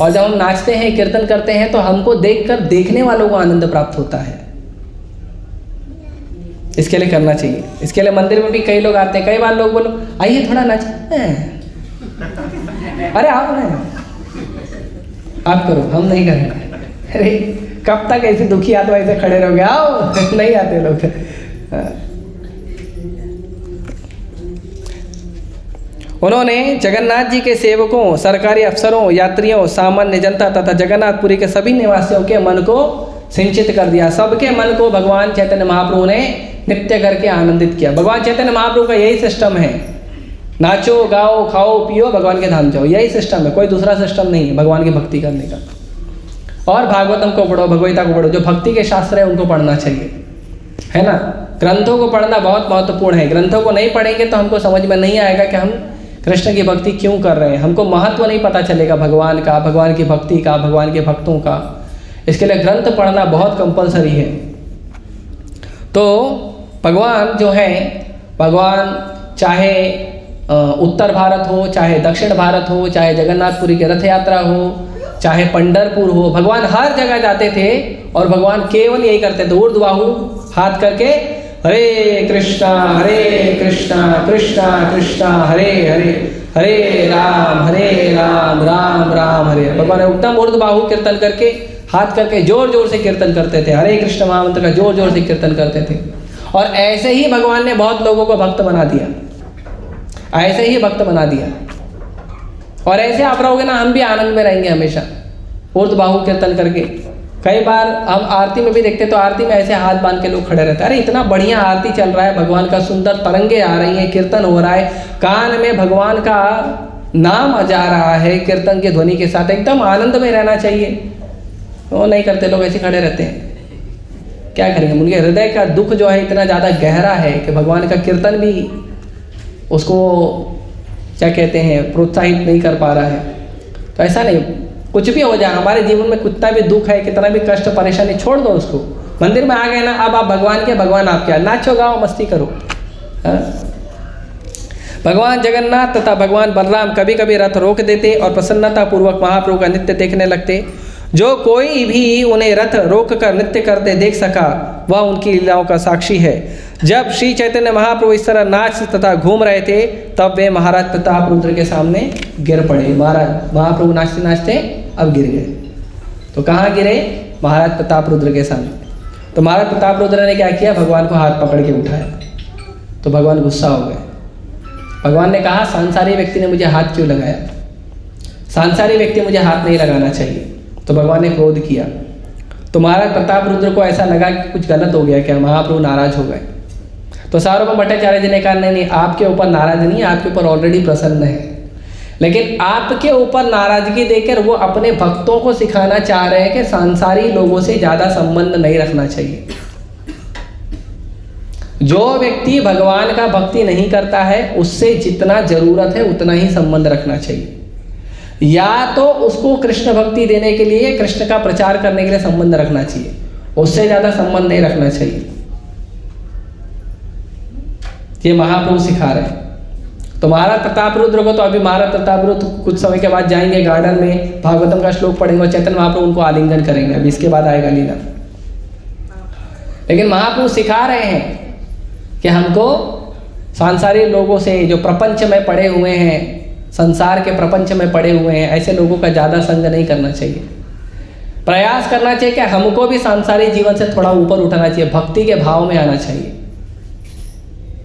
और जब हम नाचते हैं, कीर्तन करते हैं, तो हमको देखकर देखने वालों को आनंद प्राप्त होता है। इसके लिए करना चाहिए। इसके लिए मंदिर में भी कई लोग आते हैं, कई बार लोग बोलो आइए थोड़ा नाच, अरे आप ना, आप करो, हम नहीं करेंगे। अरे कब तक ऐसी दुखी आत्मा ऐसे खड़े रहोगे, आओ नहीं आते लोग। उन्होंने जगन्नाथ जी के सेवकों, सरकारी अफसरों, यात्रियों, सामान्य जनता तथा जगन्नाथपुरी के सभी निवासियों के मन को सिंचित कर दिया। सबके मन को भगवान चैतन्य महाप्रभु ने नृत्य करके आनंदित किया। भगवान चैतन्य महाप्रभु का यही सिस्टम है, नाचो गाओ खाओ पियो भगवान के धाम जाओ, यही सिस्टम है, कोई दूसरा सिस्टम नहीं है भगवान की भक्ति करने का। और भागवतम को पढ़ो, भगवगीता को पढ़ो, जो भक्ति के शास्त्र है उनको पढ़ना चाहिए, है ना। ग्रंथों को पढ़ना बहुत महत्वपूर्ण है। ग्रंथों को नहीं पढ़ेंगे तो हमको समझ में नहीं आएगा कि हम कृष्ण की भक्ति क्यों कर रहे हैं, हमको महत्व नहीं पता चलेगा भगवान का, भगवान की भक्ति का, भगवान के भक्तों का। इसके लिए ग्रंथ पढ़ना बहुत कंपलसरी है। तो भगवान जो है, भगवान चाहे उत्तर भारत हो, चाहे दक्षिण भारत हो, चाहे जगन्नाथपुरी की रथ यात्रा हो, चाहे पंढरपुर हो, भगवान हर जगह जाते थे और भगवान केवल यही करते थे, ऊर्ध्वबाहु हाथ करके हरे कृष्णा कृष्णा कृष्णा हरे हरे, हरे राम राम राम हरे। भगवान उत्तम ऊर्ध्वबाहु कीर्तन करके, हाथ करके जोर जोर से कीर्तन करते थे, हरे कृष्ण महामंत्र का जोर जोर से कीर्तन करते थे। और ऐसे ही भगवान ने बहुत लोगों को भक्त बना दिया, ऐसे ही भक्त बना दिया। और ऐसे आप रहोगे ना, हम भी आनंद में रहेंगे हमेशा, ऊर्ध्वबाहु कीर्तन करके। कई बार हम आरती में भी देखते तो आरती में ऐसे हाथ बांध के लोग खड़े रहते हैं। अरे इतना बढ़िया आरती चल रहा है, भगवान का सुंदर तरंगे आ रही हैं, कीर्तन हो रहा है, कान में भगवान का नाम जा रहा है कीर्तन के ध्वनि के साथ, एकदम आनंद में रहना चाहिए। वो नहीं करते, लोग ऐसे खड़े रहते हैं। क्या करेंगे, उनके हृदय का दुख जो है इतना ज़्यादा गहरा है कि भगवान का कीर्तन भी उसको क्या कहते हैं, प्रोत्साहित नहीं कर पा रहा है। तो ऐसा नहीं, कुछ भी हो जाए हमारे जीवन में, कितना भी दुख है, कितना भी कष्ट परेशानी, छोड़ दो उसको। मंदिर में आ गए ना, अब आप भगवान के, भगवान आपके, नाचो गाओ मस्ती करो। भगवान जगन्नाथ तथा भगवान बलराम कभी कभी रथ रोक देते और प्रसन्नता पूर्वक महाप्रभु का नृत्य देखने लगते। जो कोई भी उन्हें रथ रोक कर नृत्य करते देख सका, वह उनकी लीलाओं का साक्षी है। जब श्री चैतन्य महाप्रभु इस तरह नाच तथा घूम रहे थे, तब वे महाराज प्रतापरुद्र के सामने गिर पड़े। महाप्रभु नाचते नाचते अब गिर गए। तो कहाँ गिरे, महाराज प्रतापरुद्र के सामने। तो महाराज प्रतापरुद्र ने क्या किया, भगवान को हाथ पकड़ के उठाया। तो भगवान गुस्सा हो गए। भगवान ने कहा, सांसारिक व्यक्ति ने मुझे हाथ क्यों लगाया, सांसारिक व्यक्ति मुझे हाथ नहीं लगाना चाहिए। तो भगवान ने क्रोध किया। तो महाराज प्रतापरुद्र को ऐसा लगा कि कुछ गलत हो गया, क्या महाप्रभु नाराज हो गए। तो सार्वभौम भट्टाचार्य जी ने कहा, नहीं नहीं, आपके ऊपर नाराज नहीं, आपके ऊपर ऑलरेडी प्रसन्न है, लेकिन आपके ऊपर नाराजगी देकर वो अपने भक्तों को सिखाना चाह रहे हैं कि सांसारी लोगों से ज़्यादा संबंध नहीं रखना चाहिए। जो व्यक्ति भगवान का भक्ति नहीं करता है उससे जितना जरूरत है उतना ही संबंध रखना चाहिए। या तो उसको कृष्ण भक्ति देने के लिए, कृष्ण का प्रचार करने के लिए संबंध रखना चाहिए, उससे ज़्यादा संबंध नहीं रखना चाहिए। ये महाप्रभु सिखा रहे हैं। तो महाराज प्रताप रुद्र को तो अभी महाराज प्रताप रुद्र कुछ समय के बाद जाएंगे गार्डन में, भागवतम का श्लोक पढ़ेंगे और चैतन्य महाप्रभु उनको आलिंगन करेंगे। अभी इसके बाद आएगा लीला। लेकिन महाप्रभु सिखा रहे हैं कि हमको सांसारिक लोगों से, जो प्रपंच में पड़े हुए हैं, संसार के प्रपंच में पड़े हुए हैं, ऐसे लोगों का ज़्यादा संग नहीं करना चाहिए। प्रयास करना चाहिए कि हमको भी सांसारिक जीवन से थोड़ा ऊपर उठाना चाहिए, भक्ति के भाव में आना चाहिए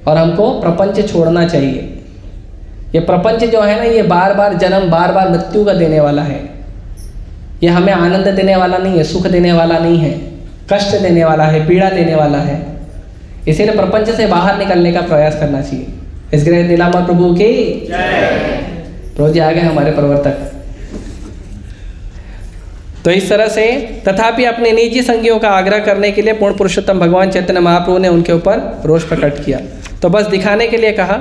और हमको प्रपंच छोड़ना चाहिए। ये प्रपंच जो है ना, ये बार बार जन्म, बार बार मृत्यु का देने वाला है। ये हमें आनंद देने वाला नहीं है, सुख देने वाला नहीं है, कष्ट देने वाला है, पीड़ा देने वाला है। इसीलिए प्रपंच से बाहर निकलने का प्रयास करना चाहिए। इस ग्रह नीलांबर प्रभु की जय। प्रभु जी आ गए हमारे प्रवर्तक। तो इस तरह से तथापि अपने निजी संगियों का आग्रह करने के लिए पूर्ण पुरुषोत्तम भगवान चैतन्य महाप्रभु ने उनके ऊपर रोष प्रकट किया। तो बस दिखाने के लिए कहा।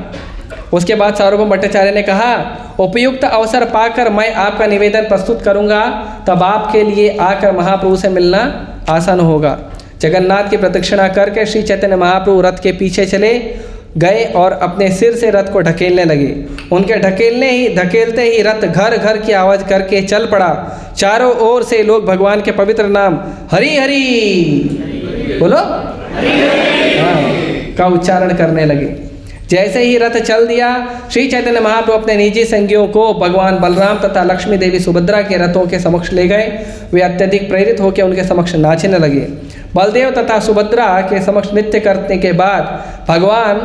उसके बाद सार्वभौम भट्टाचार्य ने कहा, उपयुक्त अवसर पाकर मैं आपका निवेदन प्रस्तुत करूंगा, तब आपके लिए आकर महाप्रभु से मिलना आसान होगा। जगन्नाथ की प्रदक्षिणा करके श्री चैतन्य महाप्रभु रथ के पीछे चले गए और अपने सिर से रथ को ढकेलने लगे। उनके धकेलते ही रथ घर घर की आवाज़ करके चल पड़ा। चारों ओर से लोग भगवान के पवित्र नाम हरि हरि बोलो का उच्चारण करने लगे। जैसे ही रथ चल दिया, श्री चैतन्य महाप्रभु अपने निजी संगियों को भगवान बलराम तथा लक्ष्मी देवी सुभद्रा के रथों के समक्ष ले गए। वे अत्यधिक प्रेरित होकर उनके समक्ष नाचने लगे। बलदेव तथा सुभद्रा के समक्ष नृत्य करने के बाद भगवान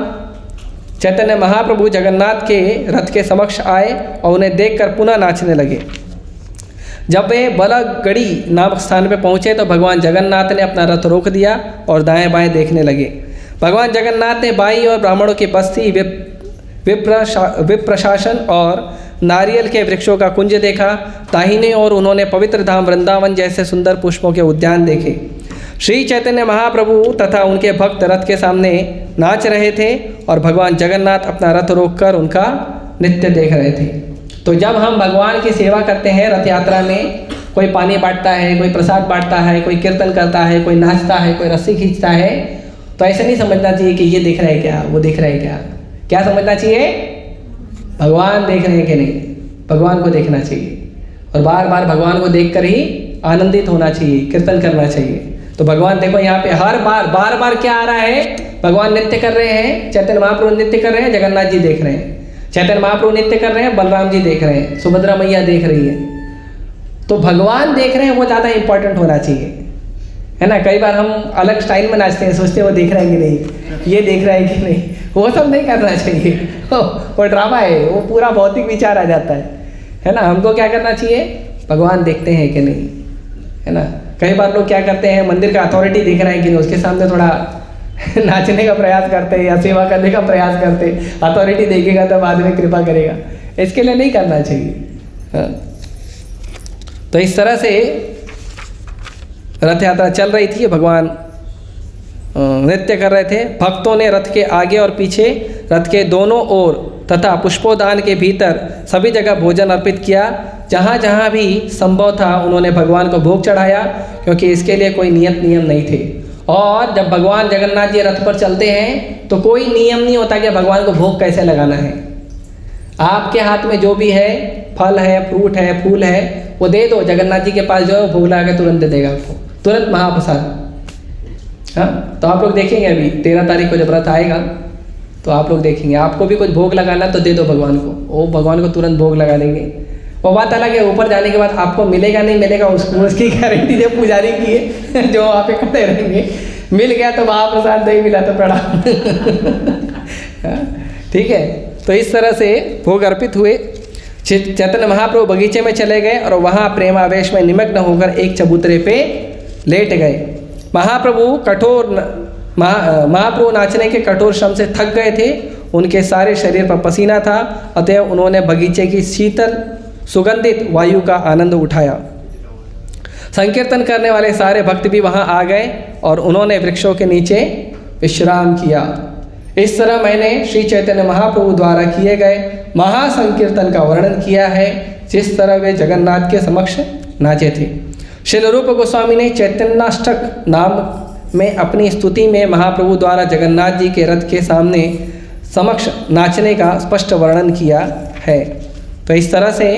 चैतन्य महाप्रभु जगन्नाथ के रथ के समक्ष आए और उन्हें देखकर पुनः नाचने लगे। जब वे बलगड़ी नामक स्थान पर पहुँचे तो भगवान जगन्नाथ ने अपना रथ रोक दिया और दाएं बाएं देखने लगे। भगवान जगन्नाथ ने बाई और ब्राह्मणों की बस्ती, विप्रशासन और नारियल के वृक्षों का कुंज देखा। दाहिने और उन्होंने पवित्र धाम वृंदावन जैसे सुंदर पुष्पों के उद्यान देखे। श्री चैतन्य महाप्रभु तथा उनके भक्त रथ के सामने नाच रहे थे और भगवान जगन्नाथ अपना रथ रोककर उनका नृत्य देख रहे थे। तो जब हम भगवान की सेवा करते हैं रथ यात्रा में, कोई पानी बांटता है, कोई प्रसाद बांटता है, कोई कीर्तन करता है, कोई नाचता है, कोई रस्सी खींचता है, तो ऐसा नहीं समझना चाहिए कि ये देख रहा है क्या, वो देख रहा है क्या। क्या समझना चाहिए? भगवान देख रहे हैं कि नहीं, भगवान को देखना चाहिए और बार बार भगवान को देखकर ही आनंदित होना चाहिए, कीर्तन करना चाहिए। तो भगवान देखो यहाँ पे हर बार बार क्या आ रहा है, भगवान नृत्य कर रहे हैं, चैतन्य महाप्रभु नृत्य कर रहे हैं, जगन्नाथ जी देख रहे हैं। चैतन्य महाप्रभु नृत्य कर रहे हैं, बलराम जी देख रहे हैं, सुभद्रा मैया देख रही है। तो भगवान देख रहे हैं वो ज़्यादा इंपॉर्टेंट होना चाहिए, है ना। कई बार हम अलग स्टाइल में नाचते हैं, सोचते हैं वो देख रहा है कि नहीं, ये देख रहा है कि नहीं, वो सब नहीं करना चाहिए। वो ड्रामा है, वो पूरा भौतिक विचार आ जाता है ना। हमको क्या करना चाहिए, भगवान देखते हैं कि नहीं, है ना। कई बार लोग क्या करते हैं, मंदिर का अथॉरिटी देख रहा है कि नहीं, उसके सामने थोड़ा नाचने का प्रयास करते हैं या सेवा करने का प्रयास करते हैं। अथॉरिटी देखेगा तब आदमी कृपा करेगा, इसके लिए नहीं करना चाहिए। तो इस तरह से रथ यात्रा चल रही थी, भगवान नृत्य कर रहे थे। भक्तों ने रथ के आगे और पीछे, रथ के दोनों ओर तथा पुष्पोदान के भीतर सभी जगह भोजन अर्पित किया। जहाँ जहाँ भी संभव था उन्होंने भगवान को भोग चढ़ाया, क्योंकि इसके लिए कोई नियम नहीं थे। और जब भगवान जगन्नाथ जी रथ पर चलते हैं तो कोई नियम नहीं होता कि भगवान को भोग कैसे लगाना है। आपके हाथ में जो भी है, फल है, फ्रूट है, फूल है, वो दे दो। जगन्नाथ जी के पास जो है भोग लगा के तुरंत दे देगा आपको, तुरंत महाप्रसाद। हाँ, तो आप लोग देखेंगे अभी 13 तारीख को जब व्रत आएगा तो आप लोग देखेंगे, आपको भी कुछ भोग लगाना तो दे दो भगवान को, वो भगवान को तुरंत भोग लगा देंगे। वो बात अलग है, ऊपर जाने के बाद आपको मिलेगा नहीं मिलेगा उसकी गारंटी जो पुजारी की है, जो वहाँ पे खड़े रहेंगे। मिल गया तो महाप्रसाद, नहीं मिला तो प्रणाम। ठीक है। तो इस तरह से भोग अर्पित हुए। चैतन्य महाप्रभु बगीचे में चले गए और वहाँ प्रेमावेश में निमग्न होकर एक चबूतरे पे लेट गए। महाप्रभु नाचने के कठोर श्रम से थक गए थे। उनके सारे शरीर पर पसीना था, अतएव उन्होंने बगीचे की शीतल सुगंधित वायु का आनंद उठाया। संकीर्तन करने वाले सारे भक्त भी वहाँ आ गए और उन्होंने वृक्षों के नीचे विश्राम किया। इस तरह मैंने श्री चैतन्य महाप्रभु द्वारा किए गए महासंकीर्तन का वर्णन किया है, जिस तरह वे जगन्नाथ के समक्ष नाचे थे। श्रील रूप गोस्वामी ने चैतन्याष्टक नाम में अपनी स्तुति में महाप्रभु द्वारा जगन्नाथ जी के रथ के सामने समक्ष नाचने का स्पष्ट वर्णन किया है। तो इस तरह से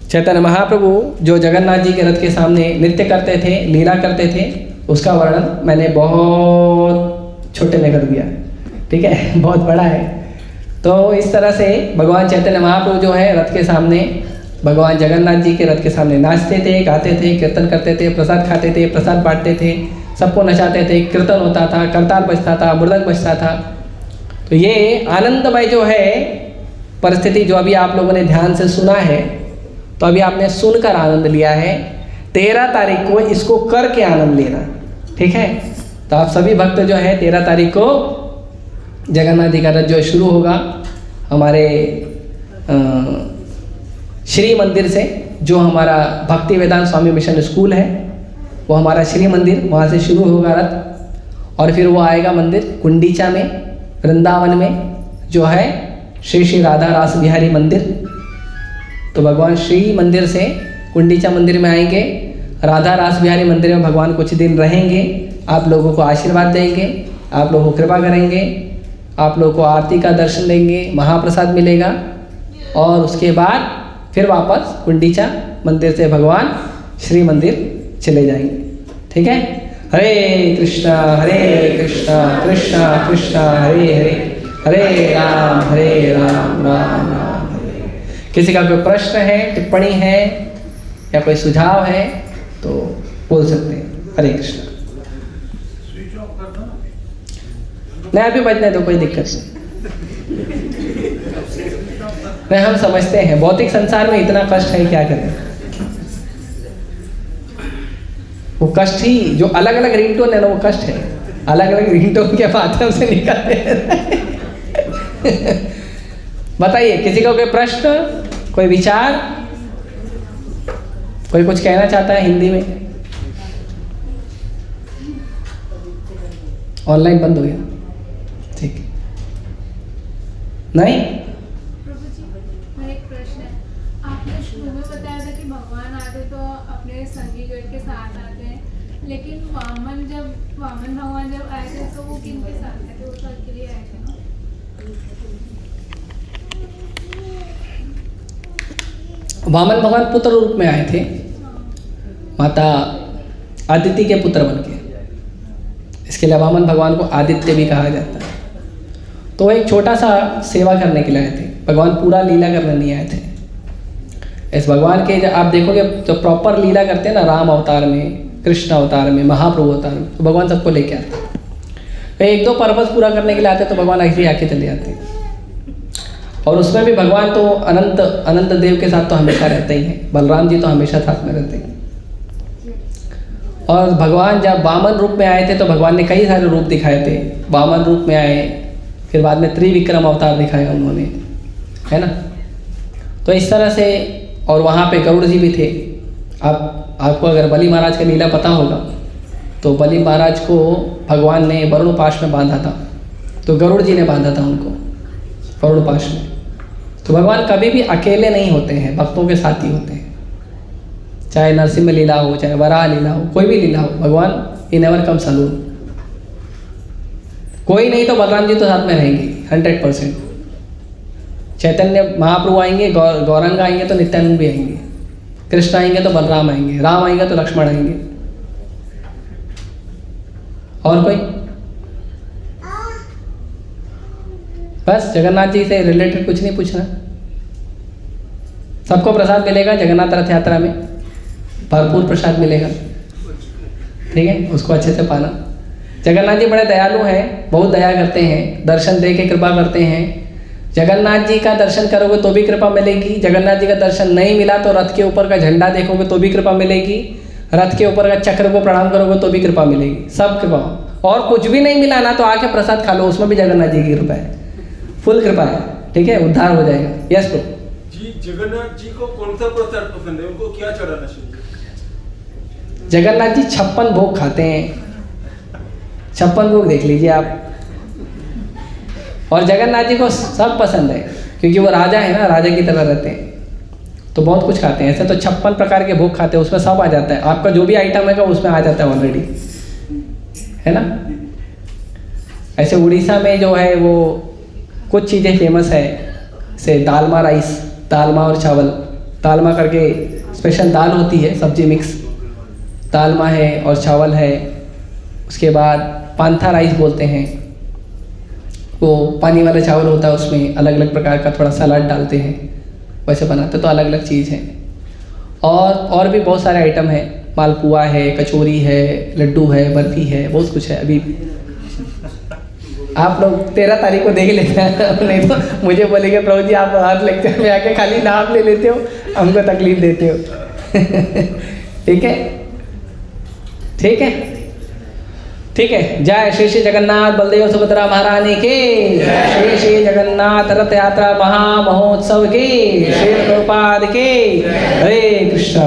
चैतन्य महाप्रभु जो जगन्नाथ जी के रथ के सामने नृत्य करते थे, लीला करते थे, उसका वर्णन मैंने बहुत छोटे में कर दिया, ठीक है, बहुत बड़ा है। तो इस तरह से भगवान चैतन्य महाप्रभु जो है रथ के सामने, भगवान जगन्नाथ जी के रथ के सामने नाचते थे, गाते थे, कीर्तन करते थे, प्रसाद खाते थे, प्रसाद बांटते थे, सबको नचाते थे, कीर्तन होता था, करताल बजता था, मृदंग बजता था। तो ये आनंदमय जो है परिस्थिति जो अभी आप लोगों ने ध्यान से सुना है, तो अभी आपने सुनकर आनंद लिया है। 13 तारीख को इसको करके आनंद लेना, ठीक है। तो आप सभी भक्त जो है 13 तारीख को जगन्नाथ जी का रथ जो शुरू होगा हमारे श्री मंदिर से, जो हमारा भक्ति वेदांत स्वामी मिशन स्कूल है, वो हमारा श्री मंदिर, वहाँ से शुरू होगा रथ। और फिर वो आएगा मंदिर कुंडीचा में, वृंदावन में, जो है श्री श्री राधा रास बिहारी मंदिर। तो भगवान श्री मंदिर से कुंडीचा मंदिर में आएंगे, राधा रास बिहारी मंदिर में भगवान कुछ दिन रहेंगे, आप लोगों को आशीर्वाद देंगे, आप लोगों को कृपा करेंगे, आप लोगों को आरती का दर्शन देंगे, महाप्रसाद मिलेगा, और उसके बाद फिर वापस कुंडीचा मंदिर से भगवान श्री मंदिर चले जाएंगे, ठीक है। हरे कृष्णा कृष्णा कृष्णा हरे हरे, हरे राम राम राम हरे। किसी का कोई प्रश्न है, टिप्पणी है या कोई सुझाव है तो बोल सकते हैं। हरे कृष्णा। नहीं, अभी बजने दो, कोई दिक्कत नहीं, हम समझते हैं भौतिक संसार में इतना कष्ट है, क्या करें। वो कष्ट ही जो अलग अलग रिंगटोन है ना, वो कष्ट है, अलग अलग रिंगटोन के माध्यम से निकलते हैं। बताइए, किसी का कोई प्रश्न, कोई विचार, कोई कुछ कहना चाहता है हिंदी में? ऑनलाइन बंद हो गया, ठीक है। नहीं, प्रभु जी, मेरा एक प्रश्न है। आपने शुरू में बताया था कि भगवान आते तो अपने संगीगण के साथ आते हैं, लेकिन वामन भगवान जब आए थे तो वो किन के साथ आए थे? वो तो अकेले आए थे ना? वामन भगवान पुत्र रूप में आए थे, माता आदित्य के पुत्र बन के। इसके लिए वामन भगवान को आदित्य भी कहा जाता है। तो एक छोटा सा सेवा करने के लिए आए थे, भगवान पूरा लीला करने नहीं आए थे। इस भगवान के आप देखोगे जो प्रॉपर लीला करते हैं ना, राम अवतार में, कृष्ण अवतार में, महाप्रभु अवतार में, तो भगवान सबको लेके आते हैं। एक दो पर्पस पूरा करने के लिए आते तो भगवान ऐसे ही आके चले जाते हैं। और उसमें भी भगवान तो अनंत देव के साथ तो हमेशा रहते ही हैं, बलराम जी तो हमेशा साथ में रहते हैं। और भगवान जब वामन रूप में आए थे तो भगवान ने कई सारे रूप दिखाए थे। वामन रूप में आए, फिर बाद में त्रिविक्रम अवतार दिखाया उन्होंने, है ना। तो इस तरह से, और वहाँ पे गरुड़ जी भी थे। आपको अगर बलि महाराज का लीला पता होगा तो बलि महाराज को भगवान ने वरुण पाश में बांधा था, तो गरुड़ जी ने बांधा था उनको वरुण पाश में। तो भगवान कभी भी अकेले नहीं होते हैं, भक्तों के साथ ही होते हैं। चाहे नरसिंह लीला हो, चाहे वराह लीला हो, कोई भी लीला हो, भगवान ही नेवर कम्स अलोन। कोई नहीं तो बलराम जी तो साथ में रहेंगे 100%। चैतन्य महाप्रभु आएंगे, गौरंग आएंगे तो नित्यानंद भी आएंगे, कृष्ण आएंगे तो बलराम आएंगे, राम आएंगे तो लक्ष्मण आएंगे। और कोई? बस जगन्नाथ जी से रिलेटेड कुछ नहीं पूछना। सबको प्रसाद मिलेगा जगन्नाथ रथ यात्रा में, भरपूर प्रसाद मिलेगा, ठीक है। उसको अच्छे से पाना। जगन्नाथ जी बड़े दयालु हैं, बहुत दया करते हैं, दर्शन दे के कृपा करते हैं। जगन्नाथ जी का दर्शन करोगे तो भी कृपा मिलेगी, जगन्नाथ जी का दर्शन नहीं मिला तो रथ के ऊपर का झंडा देखोगे तो भी कृपा मिलेगी, रथ के ऊपर का चक्र को प्रणाम करोगे तो भी कृपा मिलेगी, सब कृपा। और कुछ भी नहीं मिला ना तो आके प्रसाद खा लो, उसमें भी जगन्नाथ जी की कृपा है, फुल कृपा है, ठीक है, उद्धार हो जाएगा। Yes bro. जी जगन्नाथ जी को कौन सा प्रसाद पसंद है, उनको क्या चढ़ाना चाहिए? जगन्नाथ जी 56 भोग खाते हैं, 56 भोग देख लीजिए आप। और जगन्नाथ जी को सब पसंद है क्योंकि वो राजा है ना, राजा की तरह रहते हैं, तो बहुत कुछ खाते हैं। ऐसे तो 56 प्रकार के भोग खाते हैं, उसमें सब आ जाता है, आपका जो भी आइटम है उसमें आ जाता है ऑलरेडी, है ना। ऐसे उड़ीसा में जो है वो कुछ चीज़ें फेमस है, से दालमा राइस, दालमा और चावल, दालमा करके स्पेशल दाल होती है, सब्जी मिक्स दालमा है और चावल है। उसके बाद पांथा राइस बोलते हैं, वो पानी वाला चावल होता है, उसमें अलग अलग प्रकार का थोड़ा सलाद डालते हैं, वैसे बनाते तो अलग अलग चीज़ है। और भी बहुत सारे आइटम है, मालपुआ है, कचौरी है, लड्डू है, बर्फी है, बहुत कुछ है। अभी आप लोग 13 तारीख को देख लेते हैं, नहीं तो मुझे बोलेंगे प्रभु जी आप हर लेक्चर में आके खाली नाम ले लेते हो, हमको तकलीफ देते हो। ठीक है, ठीक है, ठीक है। जय श्री श्री जगन्नाथ बलदेव सुभद्रा महारानी के, श्री श्री जगन्नाथ रथ यात्रा महा महोत्सव के, श्री प्रभुपाद के, हरे कृष्णा।